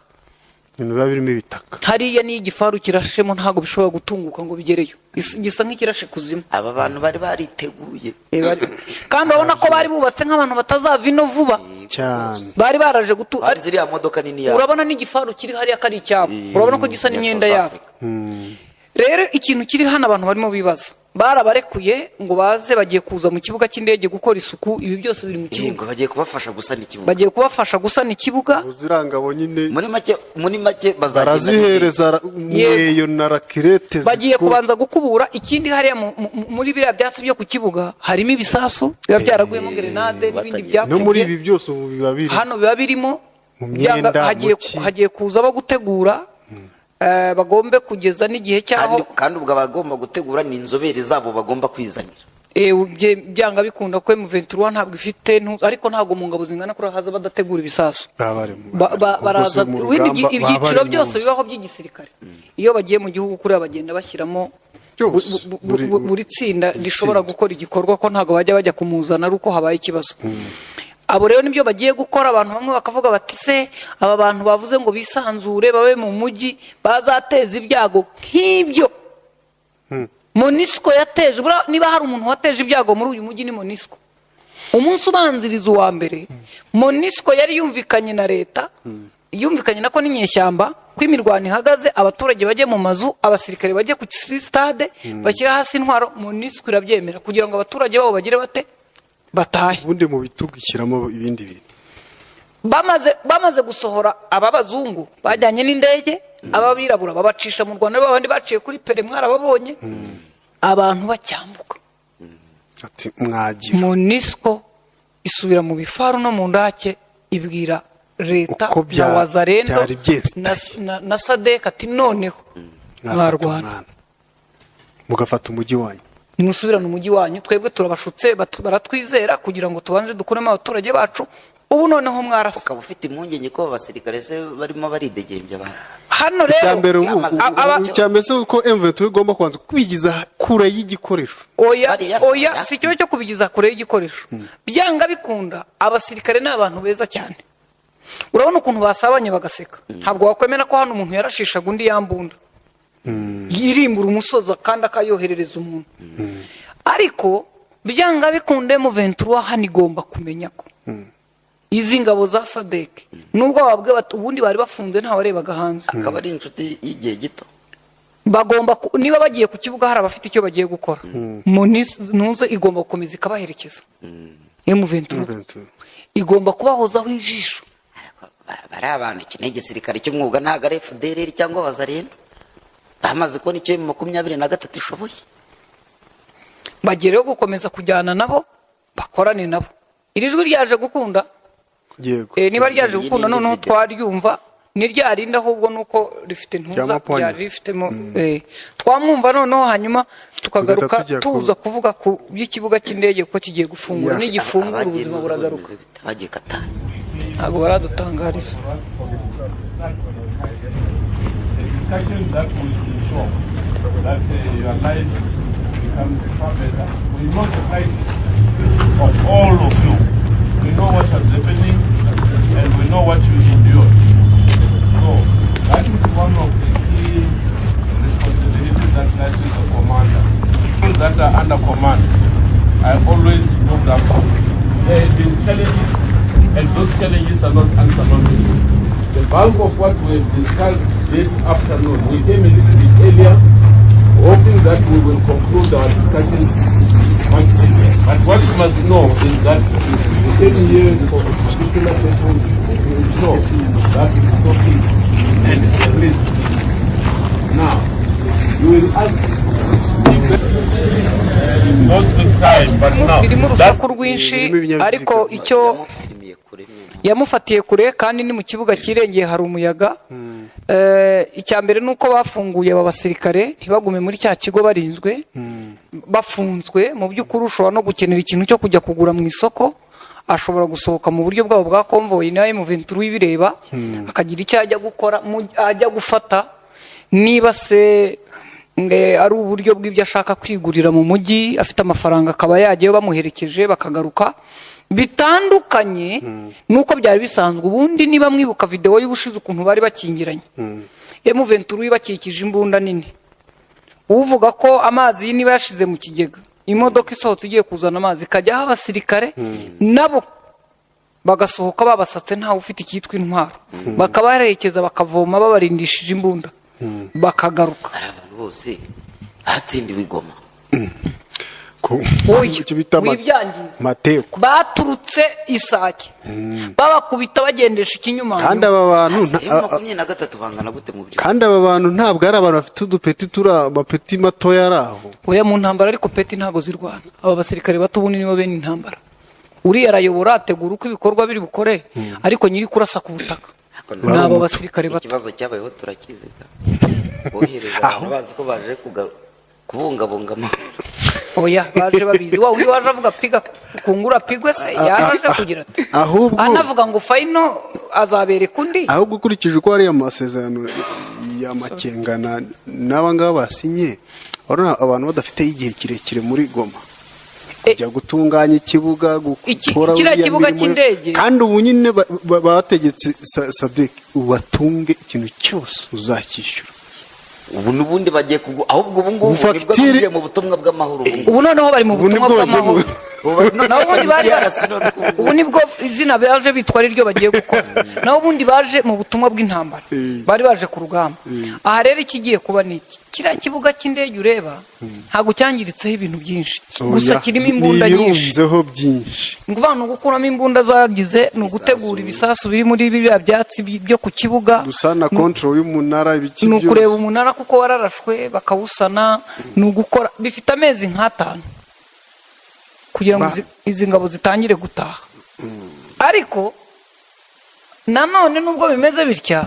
biba birimo ibitaka hariya ni igifaru kirashemo ntago bishobora gutunguka ngo bigereyo gisa nk'ikirashe kuzimu aba bantu bari bariteguye kandi urabona ko bari bubatse nk'abantu batazava ino vuba cyane bari baraje ari ziriya modoka nini yabo urabona n'igifaru kiri hariya kari icyabo urabona ko gisa n'imyenda yabo rero ikintu kiri hano abantu barimo bibaza barabarekuye ngo baze bagiye kuza mu kibuga cy'indege gukora isuku ibi byose biri mu kibuga bagiye kubafasha gusana ikibuga uzirangabo nyine muri make barazihereza mweyo na rakirete bagiye kubanza gukubura ikindi hariya muri biriya byatsi byo ku kibuga harimo ibisasu biba byaraguyemo grenade n'ibindi byapfuye no muri ibi byose ubu biba biri hano biba birimo mu myenda hagiye kuza abo gutegura bagombe kugeza n'igihe cyaho kandi ubwo abagomba gutegura ni inzobere zabo bagomba kwizanira byanga bikunda ko M23 ntabwo ifite ariko ntabwo mu ngabo zingana kuri haza badategura ibisasu baraza ibyiciro byose bibaho by'igisirikare iyo bagiye mu gihugu kuri bagenda bashyiramo buri tsinda rishobora gukora igikorwa ko ntabwo bajya kumuzana ari uko habaye ikibazo abo rero nibyo bagiye gukora abantu bamwe bakavuga bati se aba bantu bavuze ngo bisanzure babe mu mujyi bazateza ibyago nk'ibyo MONUSCO yateje niba hari umuntu wateje ibyago muri uyu mujyi ni MONUSCO umunsi ubanziriza uwa mbere MONUSCO yari yumvikanye na leta yumvikanye nako n'inyeshyamba ko imirwano ihagaze abaturage bajye mu mazu abasirikare bajye ku stade bashyira hasi intwaro MONUSCO irabyemera kugira ngo abaturage babo bagire bate batahe ubundi mu bitugikiramo ibindi bintu bamaze gusohora ababazungu bajyanye n'indege ababirabura babacisha mu Rwanda babandi baciye kuri pere mwarababonye abantu bacyambuka ati mwagira MONUSCO isubira mu bifaru no mu ndake ibwira leta ya Wazarendo na SADC ati noneho mwarwana mugafata umujyi wanyu nimusubirane umujyi wanyu twebwe turabashutse baratwizera kugira ngo tubanze dukuremo abaturage bacu ubu noneho mwarasa ukaba ufite impungenge ko abasirikare se barimo baridegembya abantu hano rero cyambese uko M23 igomba kubanza kubigiza kure y'igikoresho oya si ikibazo cyo kubigiza kure y'igikoresho byanga bikunda abasirikare ni abantu beza cyane urabona ukuntu basabanye bagaseka ntabwo wakwemera ko hano umuntu yarashishaga undi yambunda yirimbura umusozi kandi akayoherereza umuntu ariko byanga bikunde mu ventura hano igomba kumenya ko izi ngabo za sadek nubwo babwe ubundi bari bafunze nta warebaga hanze akaba ari inshuti y'igihe gito bagomba niba bagiye ku kibuga hari abafite icyo bagiye gukora ntuze igomba gukomeza ikabaherekeza M23 igomba kubahozaho ijisho bari abantu iki ni igisirikare cy'umwuga ntabwo ari FDLR cyangwa abazarendo bamaze kubona icyo 23 ishoboye bagereho gukomeza kujyana nabo bakorane nabo iri jwi ryaje gukunda yego niba ryaje gukunda noneho twaryumva niryarinda ahubwo nuko rifite ntuza ryari rifitemo twamwumva noneho hanyuma tukagaruka tuza kuvuga ku by'ikibuga cy'indege ko kigiye gufungura n'igifungura ubuzima buragaruka bagiye Katari ntabwo baradutangariza of all of you. We know what is happening and we know what you endure. So that is one of the key responsibilities that lies with the commander. Those that are under command, I always look up the challenges, and those challenges are not unsurmountable. The bulk of what we have discussed this afternoon, we came a little bit earlier, hoping that we will conclude our discussions much earlier. But what you must know is that we came here for a particular session to ensure that it is okay and at least. Now, you will ask most of the time, but now birimo urusaku rwinshi ariko icyo yamufatiye kure kandi ni mu kibuga kirengeye hari umuyaga icya mbere nuko bafunguye aba basirikare ntibagume muri cya kigo barinzwe bafunzwe mu by'ukuri ushobora no gukenera ikintu cyo kujya kugura mu isoko ashobora gusohoka mu buryo bwabo bwa convoy na M23 ibireba akagira icyo ajya gukora ajya gufata niba se ari uburyo bw'ibyo ashaka kwigurira mu mujyi afite amafaranga akaba yajyayo bamuherekeje bakagaruka bitandukanye nuko byari bisanzwe ubundi niba mwibuka video y'ubushize ukuntu bari bakingiranye M23 bakikije imbunda nini uvuga ko amazi niba yashize mu kigega imodoka isohotse igiye kuzana amazi kajyaho abasirikare nabo bagasohoka babasatse ntawe ufite icyitwa intwaro bakabaherekeza bakavoma babarindishije imbunda bakagaruka abantu bose batsindiwe igoma mateko baturutse Isake babakubita bagendesha ikinyuma kandi aba bantu 23 bangana gute mu byo kandi aba bantu ntabwo ari abantu bafite udupeti amapeti matoya araho oya mu ntambara ariko peti ntago zirwana aba basirikare bato bunini nibo bene intambara uri arayobora ategura uko ibikorwa biri bukore ariko nyiri kurasa ku butaka nabo basirikare bato ikibazo cyabayeho turakiziga bohereza abazi ko baje kubungabunga oya baje babizi wa undi waje avuga piga kungura pigwe se yaraje kugira ati ahubwo anavuga ngo faino azabere kundi ahubwo ukurikije uko ari amasezerano y'amakengana n'abangaba basinye abantu badafite igihe kirekire muri Goma kujya gutunganya ikibuga gukora kibuga cy'indege kandi ubu nyine bategetse Sadek ubatunge ikintu cyose uzakishyura ubu nubundi bagiye ahubwo ubu ngubu nibwo mu butumwa bw'amahoro ubu noneho bari mu butumwa bw'amahoro ubu nibwo izina baje bitwa ryo bagiye gukora naho ubundi baje mu butumwa bw'intambara bari baje ku rugamba aha rero ikigiye kuba niki kira kibuga cy'indege ureba ntago cyangiritseho ibintu byinshi gusa kirimo imbunda nyinshi birunzeho byinshi nguvana gukuramo imbunda zagize no gutegura ibisasu biri muri bibya byatsi byo ku kibuga gusana control y'umunara ibiki no kureba umunara kuko wararashwe bakawusana no gukora bifite amezi nk'atanu kugira ngo izi ngabo zitangire gutaha ariko nanone nubwo bimeze bitya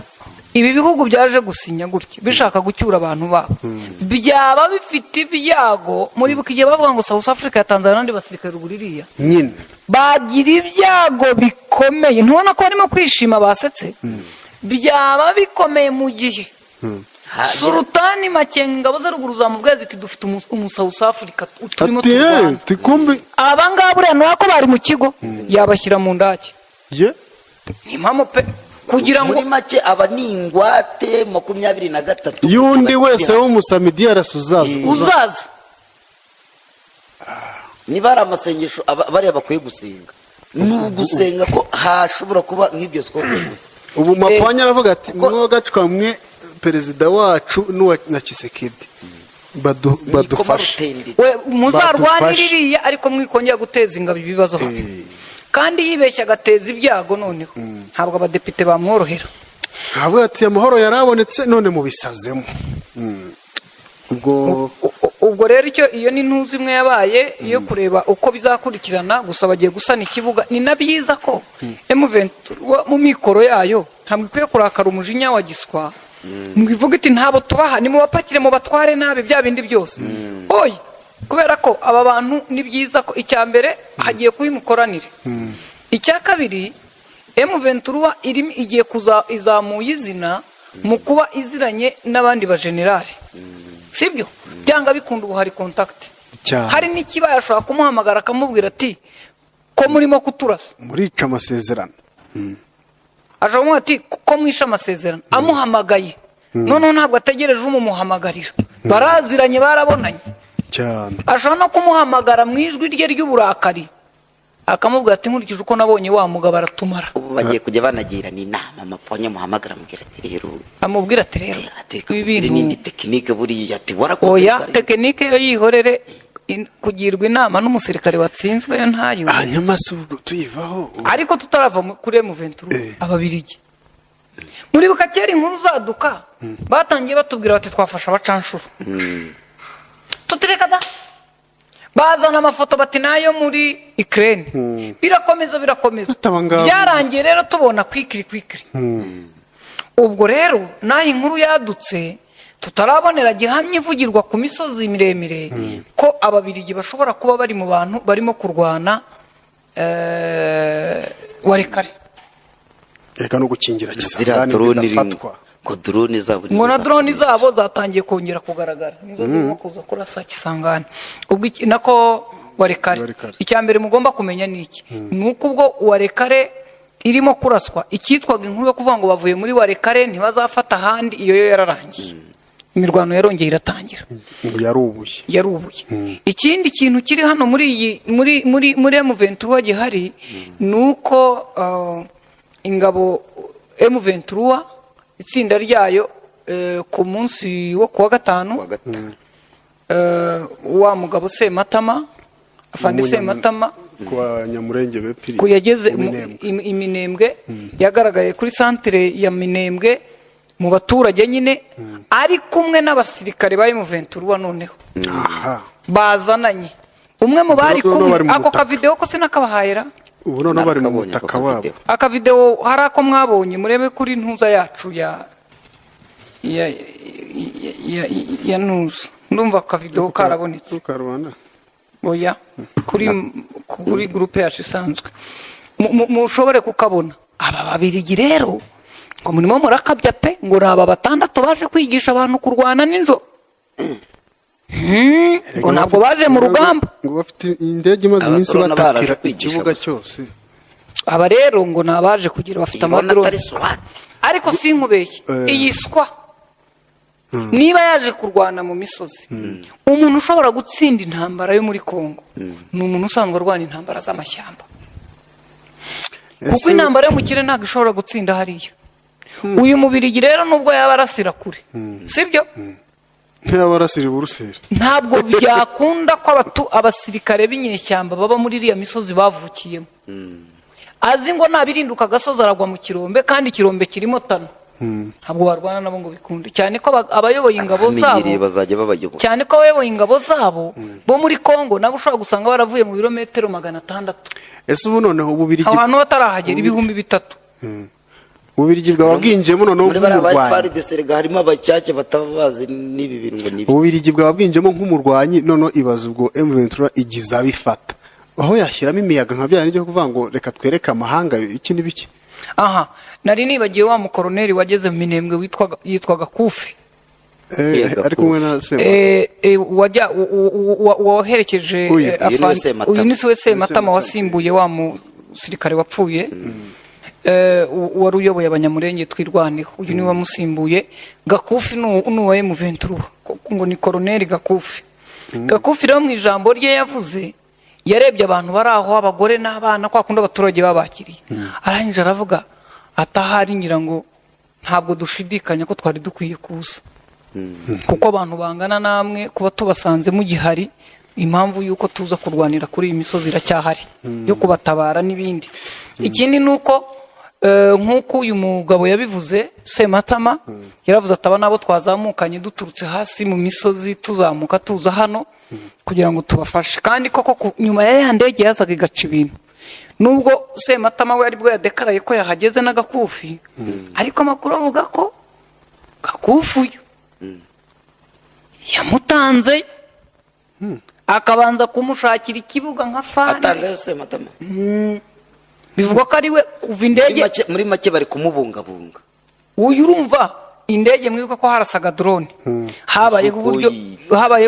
ibi bihugu byaje gusinya gutya bishaka gucyura abantu babo byaba bifite ibyago muri bukigiye bavuga ngo South Africa yatanzana n'andi basirikare ruguririya nyine bagira ibyago bikomeye ntubona ko barimo kwishima basetse byaba bikomeye mu gihe Sultani Makenga boza ruguru za mubwezi ati dufite South Africa turimo turwana abangaba buriya nuko bari mu kigo yabashyira mu ndake ni mamo pe kugira ngo muri make aba ni ingwate 23 yundi wese wo musamidi arasuzaza uzaza niba ari amasengesho bariya bakwiye gusenga ni ugusenga ko hashobora kuba nk'ibyo siko gusa. ubu Mapanya aravuga ati mwogacwa mwe perezida wacu na Kisekedi badufashe muzarwaniririya ariko mwikongera guteza ingabo ibibazo kandi yibeshya agateza ibyago noneho ntabwo abadepite bamworohera. ntabwo ati amahoro yarabonetse none mubisazemo. ubwo rero iyo ni ntuzi imwe yabaye iyo kureba uko bizakurikirana. gusa bagiye gusana ikibuga, ni na byiza ko M23 mu mikoro yayo ntabwo ikwiye kurakara umujinya wa giswa ngo ivuge iti ntabo tubaha ni mu bapakire mu batware nabi bya bindi byose. oya, kubera ko aba bantu ni byiza ko icya mbere hagiye kuba imukoranire, icya kabiri M23 igiye izamuye izina mu kuba iziranye n'abandi bajenerali, sibyo? Byanga bikunda ubu hari contact, hari n'ikibaye ashobora kumuhamagara akamubwira ati ko murimo kuturasa murica amasezerano, ashobora ati ko mwisha amasezerano amuhamagaye. noneho ntabwo ategereje umumuhamagarira, baraziranye barabonanye cyane. ashobora no kumuhamagara mu ijwi rye ry'uburakari akamubwira ati nkurikije uko nabonye wa mugabo aratumara. ubu bagiye kujya banagirana inama, Mapanya muhamagara amubwira ati rero ibi bintu ni tekinike buriya ati warakoze. oya, tekinike yo yihorere, kugirwa inama n'umusirikare watsinzwe yo ntayo. hanyuma se ubwo tuyivaho ariko tutarava kuri M23 ababirigi muribuka kera inkuru zaduka batangiye batubwira bati twafasha abacanshuro tutireka da bazana amafoto bati nayo muri Ukraine. birakomeza byarangiye rero tubona kwikiri ubwo rero naho inkuru yadutse tutarabonera gihamya ivugirwa ku misozi miremire ko ababirigi bashobora kuba bari mu bantu barimo kurwana warekare reka no gukingira Kisangani bidafatwa ko drone zabo zatangiye kongera kugaragara, nizo zirimo kuza kurasa Kisangani. ubwo nako warekare icya mbere mugomba kumenya niki nuko ubwo warekare irimo kuraswa icyitwaga inkuru yo kuvuga ngo bavuye muri warekare ntibazafata ahandi, iyo yo yararangiye, imirwano yarongeye iratangira, yarubuye. ikindi kintu kiri hano muri M23 gihari nuko ingabo M23 itsinda ryayo ku munsi wo kuwa gatanu wa mugabo Sematama afande Sematama kwa Nyamurenge bepiri kuyageze Iminembwe yagaragaye kuri centre ya Minembwe mu baturage nyine ari kumwe n'abasirikare ba M23 noneho bazananye umwe mu bari kumwe. ako ka video ko sinakabahayira ubu none bari mu mutaka wabo. aka video hari ako mwabonye murebe kuri ntuza yacu ya nuza, ndumva aka video karabonetse oya kuri groupe yacu isanzwe mushobore kukabona. aba babirigi rero ngo murimo murakabya pe ngo aba batandatu baje kwigisha abantu kurwana ninjoro ngo ntabwo baje mu rugamba, ngo bafite indege imaze iminsi batatira ikibuga cyose. aba rero ngo nabaje kugira bafite amadrone, ariko sinkubeshye iyiswa niba yaje kurwana mu misozi. umuntu ushobora gutsinda intambara yo muri Kongo ni umuntu usanzwe arwana intambara z'amashyamba, kuko intambara yo mu kirere ntabwo ishobora gutsinda hariya. uyu mubirigi rero nubwo yaba arasira kure, sibyo? ntiyabarasira Buruseli, ntabwo byakunda ko abasirikare b'inyeshyamba baba muri iriya misozi bavukiyemo. azi ngo nabirinduka agasozi aragwa mu kirombe, kandi ikirombe kirimo tano. ntabwo barwana nabo ngo bikunde, cyane ko abayoboye ingabo zabo bo muri Kongo nabo ushobora gusanga baravuye mu birometero 600. ese ubu noneho ububirigi abantu batarahagera 3,000. ububirigi bwaba bwinjemo noneho harimo abacyake batabazi n'ibi bintu ngo nibi. ububirigi bwaba bwinjemo nk'umurwanyi noneho ibaza ubwo M23 igiza bifata aho yashyiramo imiyaga nka bya nibyo kuvuga ngo reka twereke amahanga iki n'ibiki. aha nari nibagiye wa mukoroneri wageze mu Minembwe yitwaga Kufi, ari kumwe na waherekeje uyu ni we Sematama wasimbuye wa musirikare wapfuye wari uyoboye abanyamurenge twirwaneho. uyu ni wamusimbuye. Gakufi n'uwa M23 ngo ni koroneri Gakufi. Gakufi rero mu ijambo rye yavuze yarebye abantu bari aho abagore n'abana kwa kundi abaturage babakiriye arangije aravuga atahari ngira ngo ntabwo dushidikanya ko twari dukwiye kuza kuko abantu bangana namwe kuba tubasanze mu gihari impamvu yuko tuza kurwanira kuri iyi misozi iracyahari yo kubatabara n'ibindi ikindi nuko nk'uko uyu mugabo yabivuze Sematama yaravuze ataba nabo twazamukanye duturutse hasi mu misozi tuzamuka tuza hano kugira ngo tubafashe kandi koko nyuma ya ndege yazaga igaca ibintu nubwo Sematama we aribwo yadekaraye ko yahageze n'agakufi ariko amakuru avuga ko gakufuye yamutanze akabanza kumushakira ikibuga nka fani atanga Sematama bivugwa ko ari we kuva indege muri make bari kumubungabunga uyu urumva indege mwibuka ko harasaga drone habayeho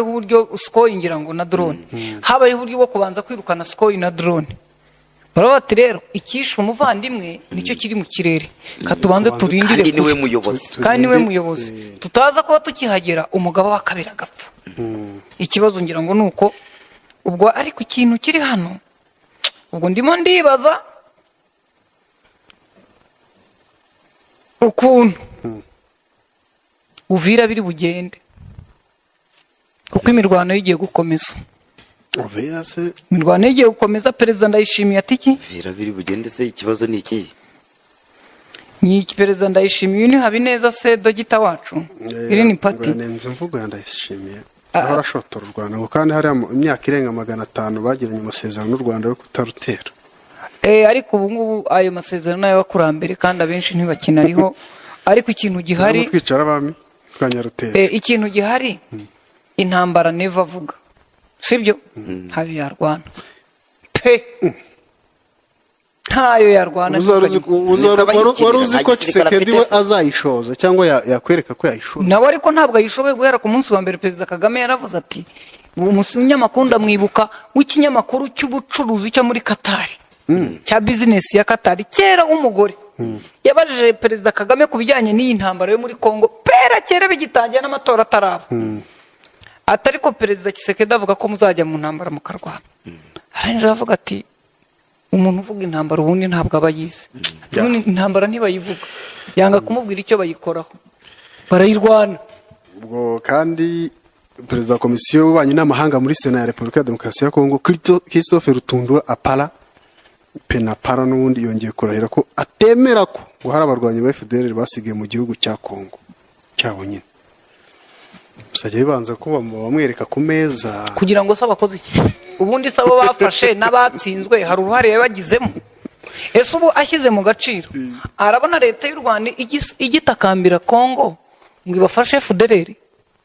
uburyo Sukhoi ngira ngo na drone habayeho uburyo bwo kubanza kwirukana Sukhoi na drone baravuga ati rero ikishe umuvandimwe nicyo kiri mu kirere katubanze turindire kandi niwe muyobozi tutaza kuba tukihagera umugabo wa kabiri agapfa ikibazo ngira ngo nuko ubwo ariko ikintu kiri hano ubwo ndimo ndibaza ukuntu Uvira biri bugende kuko imirwano igiye gukomeza imirwano igiye gukomeza perezida Ndayishimiye ati iki Uvira biri bugende se ikibazo ni iki ni perezida Ndayishimiye ni Habineza se dogita wacu iri ni party nenze mvugo ya Ndayishimiye arashotora u Rwanda ngo kandi hari imyaka irenga 500 bagiranye amasezerano n'u Rwanda yo kutarutera ariko ubu ngubu ayo masezerano y'abakurambere kandi abenshi ntibakinariho ariko ikintu gihari twicara abami twanyarutera ikintu gihari intambara neva avuga sibyo habi yarwana pe ntayo yarwana waruzi ko Tshisekedi we azayishoza cyangwa yakwereka ko yayishoza nawe ariko ntabwo ayishoboye guhera ku munsi wa mbere perezida Kagame yaravuze ati umunyamakuru ndamwibuka w'ikinyamakuru cy'ubucuruzi cyo muri Qatar cya business ya Qatar kera umugore yabajije perezida Kagame ku bijyanye n'iyi ntambara yo muri Kongo pera kera bigitangiye n'amatora ataraba atariko perezida Tshisekedi avuga ko muzajya mu ntambara mukarwana arangije avuga ati umuntu uvuga intambara ubundi ntabwo abayizi ati intambara ntibayivuga yanga kumubwira icyo bayikoraho barayirwana ubwo kandi perezida wa komisiyo y'ububanyi n'amahanga muri Sena ya Repubulika ya Demokarasi ya Kongo Christophe Rutundura Apala Penapara n'ubundi yongeye kurahira ko atemera ko ngo hari abarwanyi ba FDLR basigaye mu gihugu cya Kongo cyabo nyine usajye bibanza ko bamwereka ku meza kugira ngo se abakoze iki ubundi sabo bafashe n'abatsinzwe hari uruhare yabagizemo ese ubu ashyize mu gaciro arabona leta y'u Rwanda igitakambira Kongo ngo ibafashe FDLR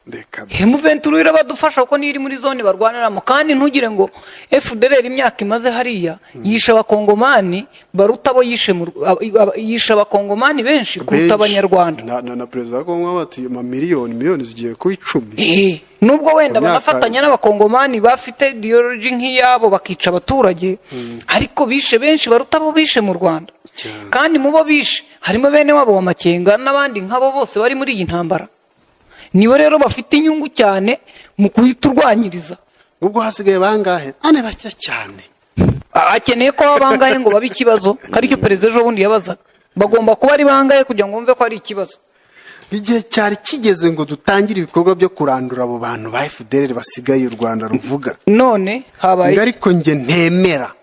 M23 irabadufasha ko niri muri zone barwaniramo kandi ntugire ngo FDLR imyaka imaze hariya yisha abakongomani baruta abo yisha abakongomani benshi kuruta abanyarwanda na perezida Kongo bati miliyoni zigiye ku 10 nubwo wenda banafatanya n'abakongomani bafite ideology nk'iyabo bakica abaturage ariko bishe benshi baruta abo bishe mu Rwanda kandi mubo bishe harimo bene wabo wa Makenga n'abandi nk'abo bose bari muri iyi ntambara nibo rero bafite inyungu cyane mu kuyiturwanyiriza ubwo hasigaye bangahe ane bacya cyane akeneye ko bangahe ngo babe ikibazo kari cyo perezida ejo bundi yabazaga bagomba kuba ari bangahe kugira ngo umve ko ari ikibazo igihe cyari kigeze ngo dutangire ibikorwa byo kurandura abo bantu ba FDLR basigaye u Rwanda ruvuga none habaye ariko nge ntemera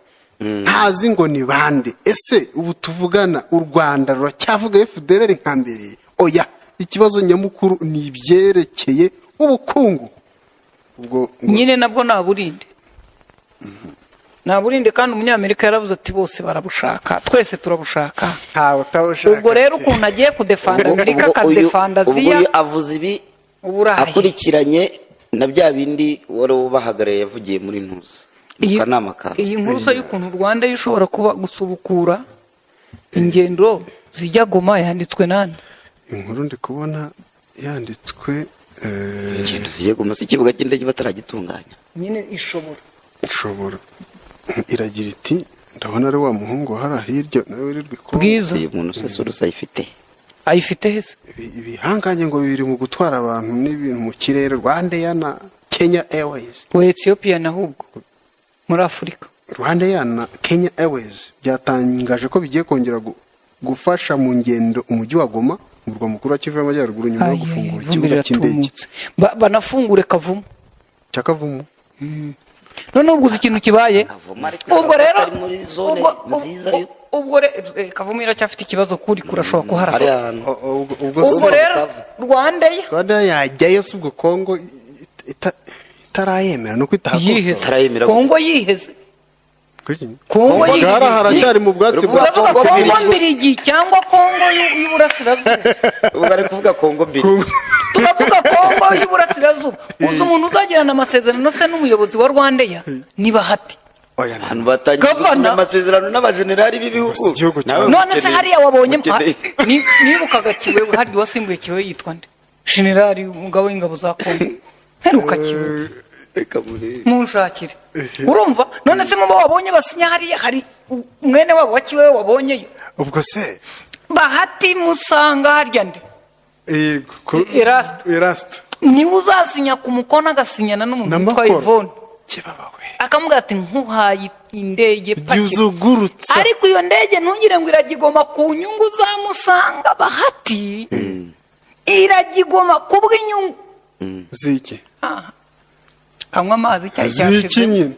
ntazi ngo ni bande ese ubu tuvugana u Rwanda ruracyavuga FDLR nka mbere oya ikibazo nyamukuru ni ibyerekeye ubukungu ubwo nyine nabwo naburinde naburinde kandi umunyamerika yaravuze ati bose barabushaka twese turabushaka ntawe utawushaka ubwo rero ukuntu agiye kudefanda Amerika akadefanda Aziya ubwo avuze ibi akurikiranye na bya bindi wari ubahagaraye yavugiye muri ntuza kanama ka iyi nkuru so y'ukuntu Rwanda yishobora kuba gusubukura ingendo zijya Goma yanditswe nande inkuru ndi kubona yanditswe ingendo zigiye Goma si ikibuga cy'indege bataragitunganya nyine ishobora iragira iti ndabona ari wa muhungu hari hirya nawe wirirwe ko bwiza uyu muntu se ayifite hese ibihanganye ngo bibiri mu gutwara abantu n'ibintu mu kirere Rwanda na Kenya Airways we Ethiopia ahubwo muri Afurika. Rwanda na Kenya Airways byatangaje ko bigiye kongera gufasha mu ngendo umujyi wa Goma mu murwa mukuru wa Kivu y'Amajyaruguru nyuma yo gufungura ikibuga cy'indege. Banafungure Kavumu. Cyakavumu. None ubwo ikintu kibaye. Ubwo rero ubwo Kavumu iracyafite ikibazo kuri kurashobora kuharasa. Ubwo rero Rwanda yajyayo subwo Kongo itarayemera no kwitahakora Kongo yiheze. Kongo haracyari mu bwatsi bwa Kongo mbirigi cyangwa Kongo y'Uburasirazuba. Ubwo ari kuvuga Kongo mbiri. Tukavuga Kongo y'Uburasirazuba. Uzi umuntu uzagirana amasezerano se n'umuyobozi wa Rwandeya niba hati. Oya nta batangiye amasezerano n'abajenerali b'ibihugu. None se hariya wabonye nibukaga Kiwewe hari wasimbuye Kiwewe yitwa nde? Generali umugabo w'ingabo za Kongo. Heruka Kiwewe. Munshakire. Urumva none se mubo wabonye basinya hari mwene wabo wa Kiwewe wabonyeyo. Ubwo se Bahati Musanga harya nde? Erasto. Ni uzasinya ku mukono agasinyana n'umuntu witwa Yvonne. Akamubwira ati nkuhaye indege pakizugurutse. Ariko iyo ndege ntugire ngo iragigoma ku nyungu za Musanga Bahati. Iragigoma kubw'inyungu. Ziki. Kanywa amazi cyashyize. Ziki nyine.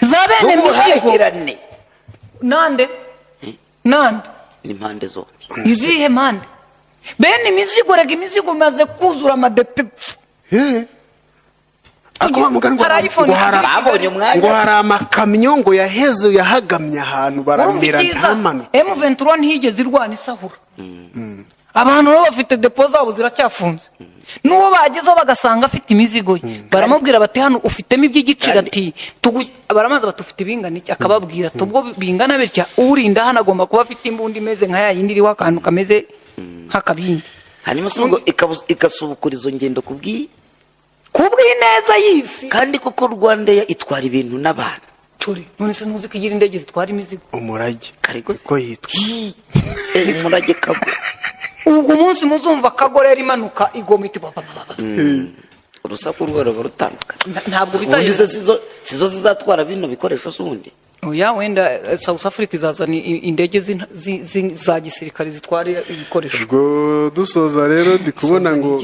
Zabene mizigo. Nande? Ni mpande zombi. Izihe mpande? Bene imizigo rega imizigo maze kuzura amadepe. Ngo hari amakamyo ngo yaheze yahagamye ahantu baramira ntamano. M23 ntiyigeze irwana isahura. Abantu nabo bafite depo zabo ziracyafunze. Nuwo bagezeho bagasanga afite imizigo baramubwira bati hano ufitemo iby'igiciro ati baramaze batufite ibingana iki akababwira tubwo bingana bitya urinda hano agomba kuba afite imbundi imeze nka yayindi iriho akantu kameze nk'akabindi. Hanyuma songo ikasubukura izo ngendo kubw'ineza y'isi kandi kuko Rwanda itwara ibintu n'abantu. Turi none se ntuzi kigira indege zitwara imizigo. Umurage ko yitwa umurage Kago. Ubwo munsi muzumva Kagorera imanuka igoma iti papa. Urusaku rwero barutandukana. Ntabwo bitaye sizo zizatwara bino bikoresho sundi. Oya wenda South Africa izazana indege za gisirikare zitwara ibikoresho. Ubwo dusoza rero ndikubona ngo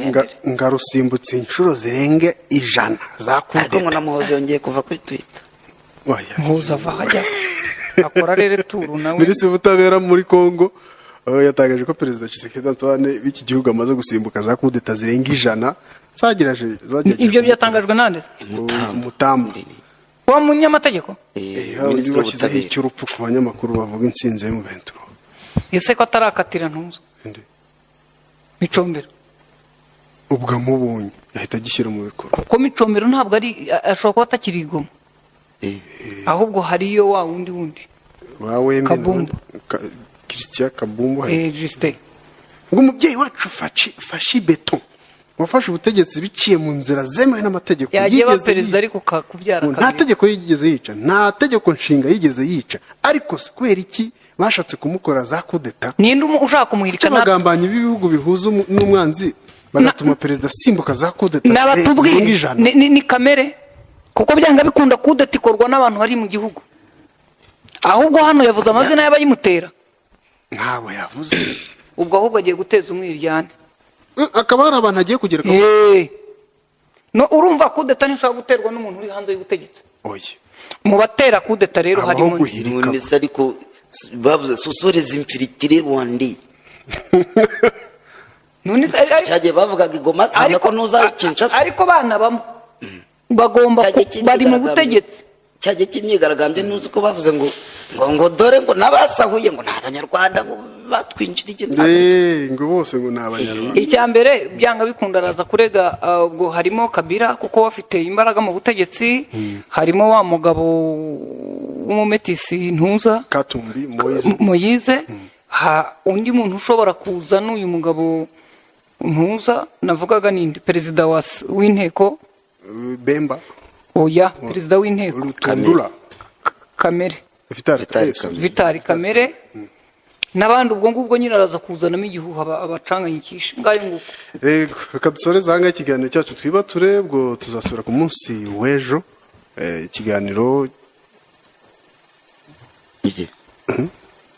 ngarusimbutse inshuro zirenge 100 zakudeta. Ngo namuhoze yongeye kuva kuri Twitter. Oya. Muza vahaja. Akora rero turu nawe. Minisitiri w'ubutabera muri Kongo yatangaje ko Perezida Tshisekedi Antoine b'iki gihugu amaze gusimbuka zakudeta zirenga 100 zageraje. Ibyo byatangajwe nande? Mutamba. Wa munyamategeko? Minisitiri washyizeho icy'urupfu ku banyamakuru bavuga intsinzi ya M23. Ese ko atarakatira ntuzo? Micombero. Ubwo amubonye yahita agishyira mu bikorwa. Kuko Micombero ntabwo ari ashobora kuba atakirigoma. Ahubwo hariyo wa wundi. Wawe Kabumbu. Christian Kabumbu. Juste. Ngo umubyeyi wacu fashi beton. Wafashe ubutegetsi biciye mu nzira zemewe n'amategeko. Yigeze perezida ariko kubyara kabiri. Nta tegeko yigeze yica, nta tegeko nshinga yigeze yica. Ariko se kwera iki bashatse kumukora za kudeta? Ninde ushaka kumuhirika n'abagambanye b'ibihugu bihuza n'umwanzi bagatuma perezida simbuka za kudeta. Nabatubwira ni kamere. Kuko byanga bikunda kudeta ikorwa n'abantu bari mu gihugu. Ahubwo hano yavuze amazina y'abayimutera. Ntabwo yavuze. Ubwo ahubwo agiye guteza umwiryane. Akaba hari abantu agiye kugera ko no urumva kudeta ntishobora guterwa n'umuntu uri hanze y'ubutegetsi. Oya. Mu batera kudeta rero harimo ndetse ariko bavuze sosoreza infilitire Rwanda. None cyagiye bavugaga igoma cyane ko nuza Kinshasa. Ariko bana bagomba bari mu butegetsi. Cyagiye kimyigaragambye nuzi ko bavuze ngo dore ngo nabasahuye ngo n'abanyarwanda ngo batwinjirije. Ngo bose ngo n'abanyarwanda. Icyambere byanga bikunda araza kurega ubwo harimo Kabila kuko bafite imbaraga mu butegetsi, harimo wa mugabo w'umumetisi Ntuza Katumbi Moyize. Undi muntu ushobora kuza n'uyu mugabo Ntuza navugaga ninde perezida w'inteko Bemba. Oya perezida w'inteko Kamere. Vitali Kamere. N'abandi ubwo ngubwo nyine araza kuzanamo igihuha abacanganyikisha ngayo nguko. Reka dusoreze hanga ikiganiro cyacu twibature ubwo tuzasubira ku munsi w'ejo ikiganiro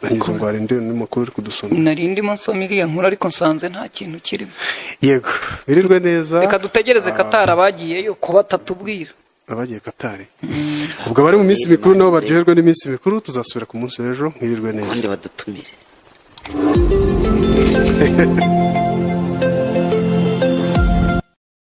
Nanyuze ngo hari ndi makuru uri kudusoma. Nari ndimo nsoma iriya nkuru ariko nsanze nta kintu kirimo. Yego, birirwe neza. Reka dutegereze Katara bagiyeyo ko batatubwira. Abagiye Katari. Ubwo bari mu minsi mikuru nabo baryoherwa n'iminsi mikuru tuzasubira ku munsi w'ejo mwirirwe neza. Kandi badutumire.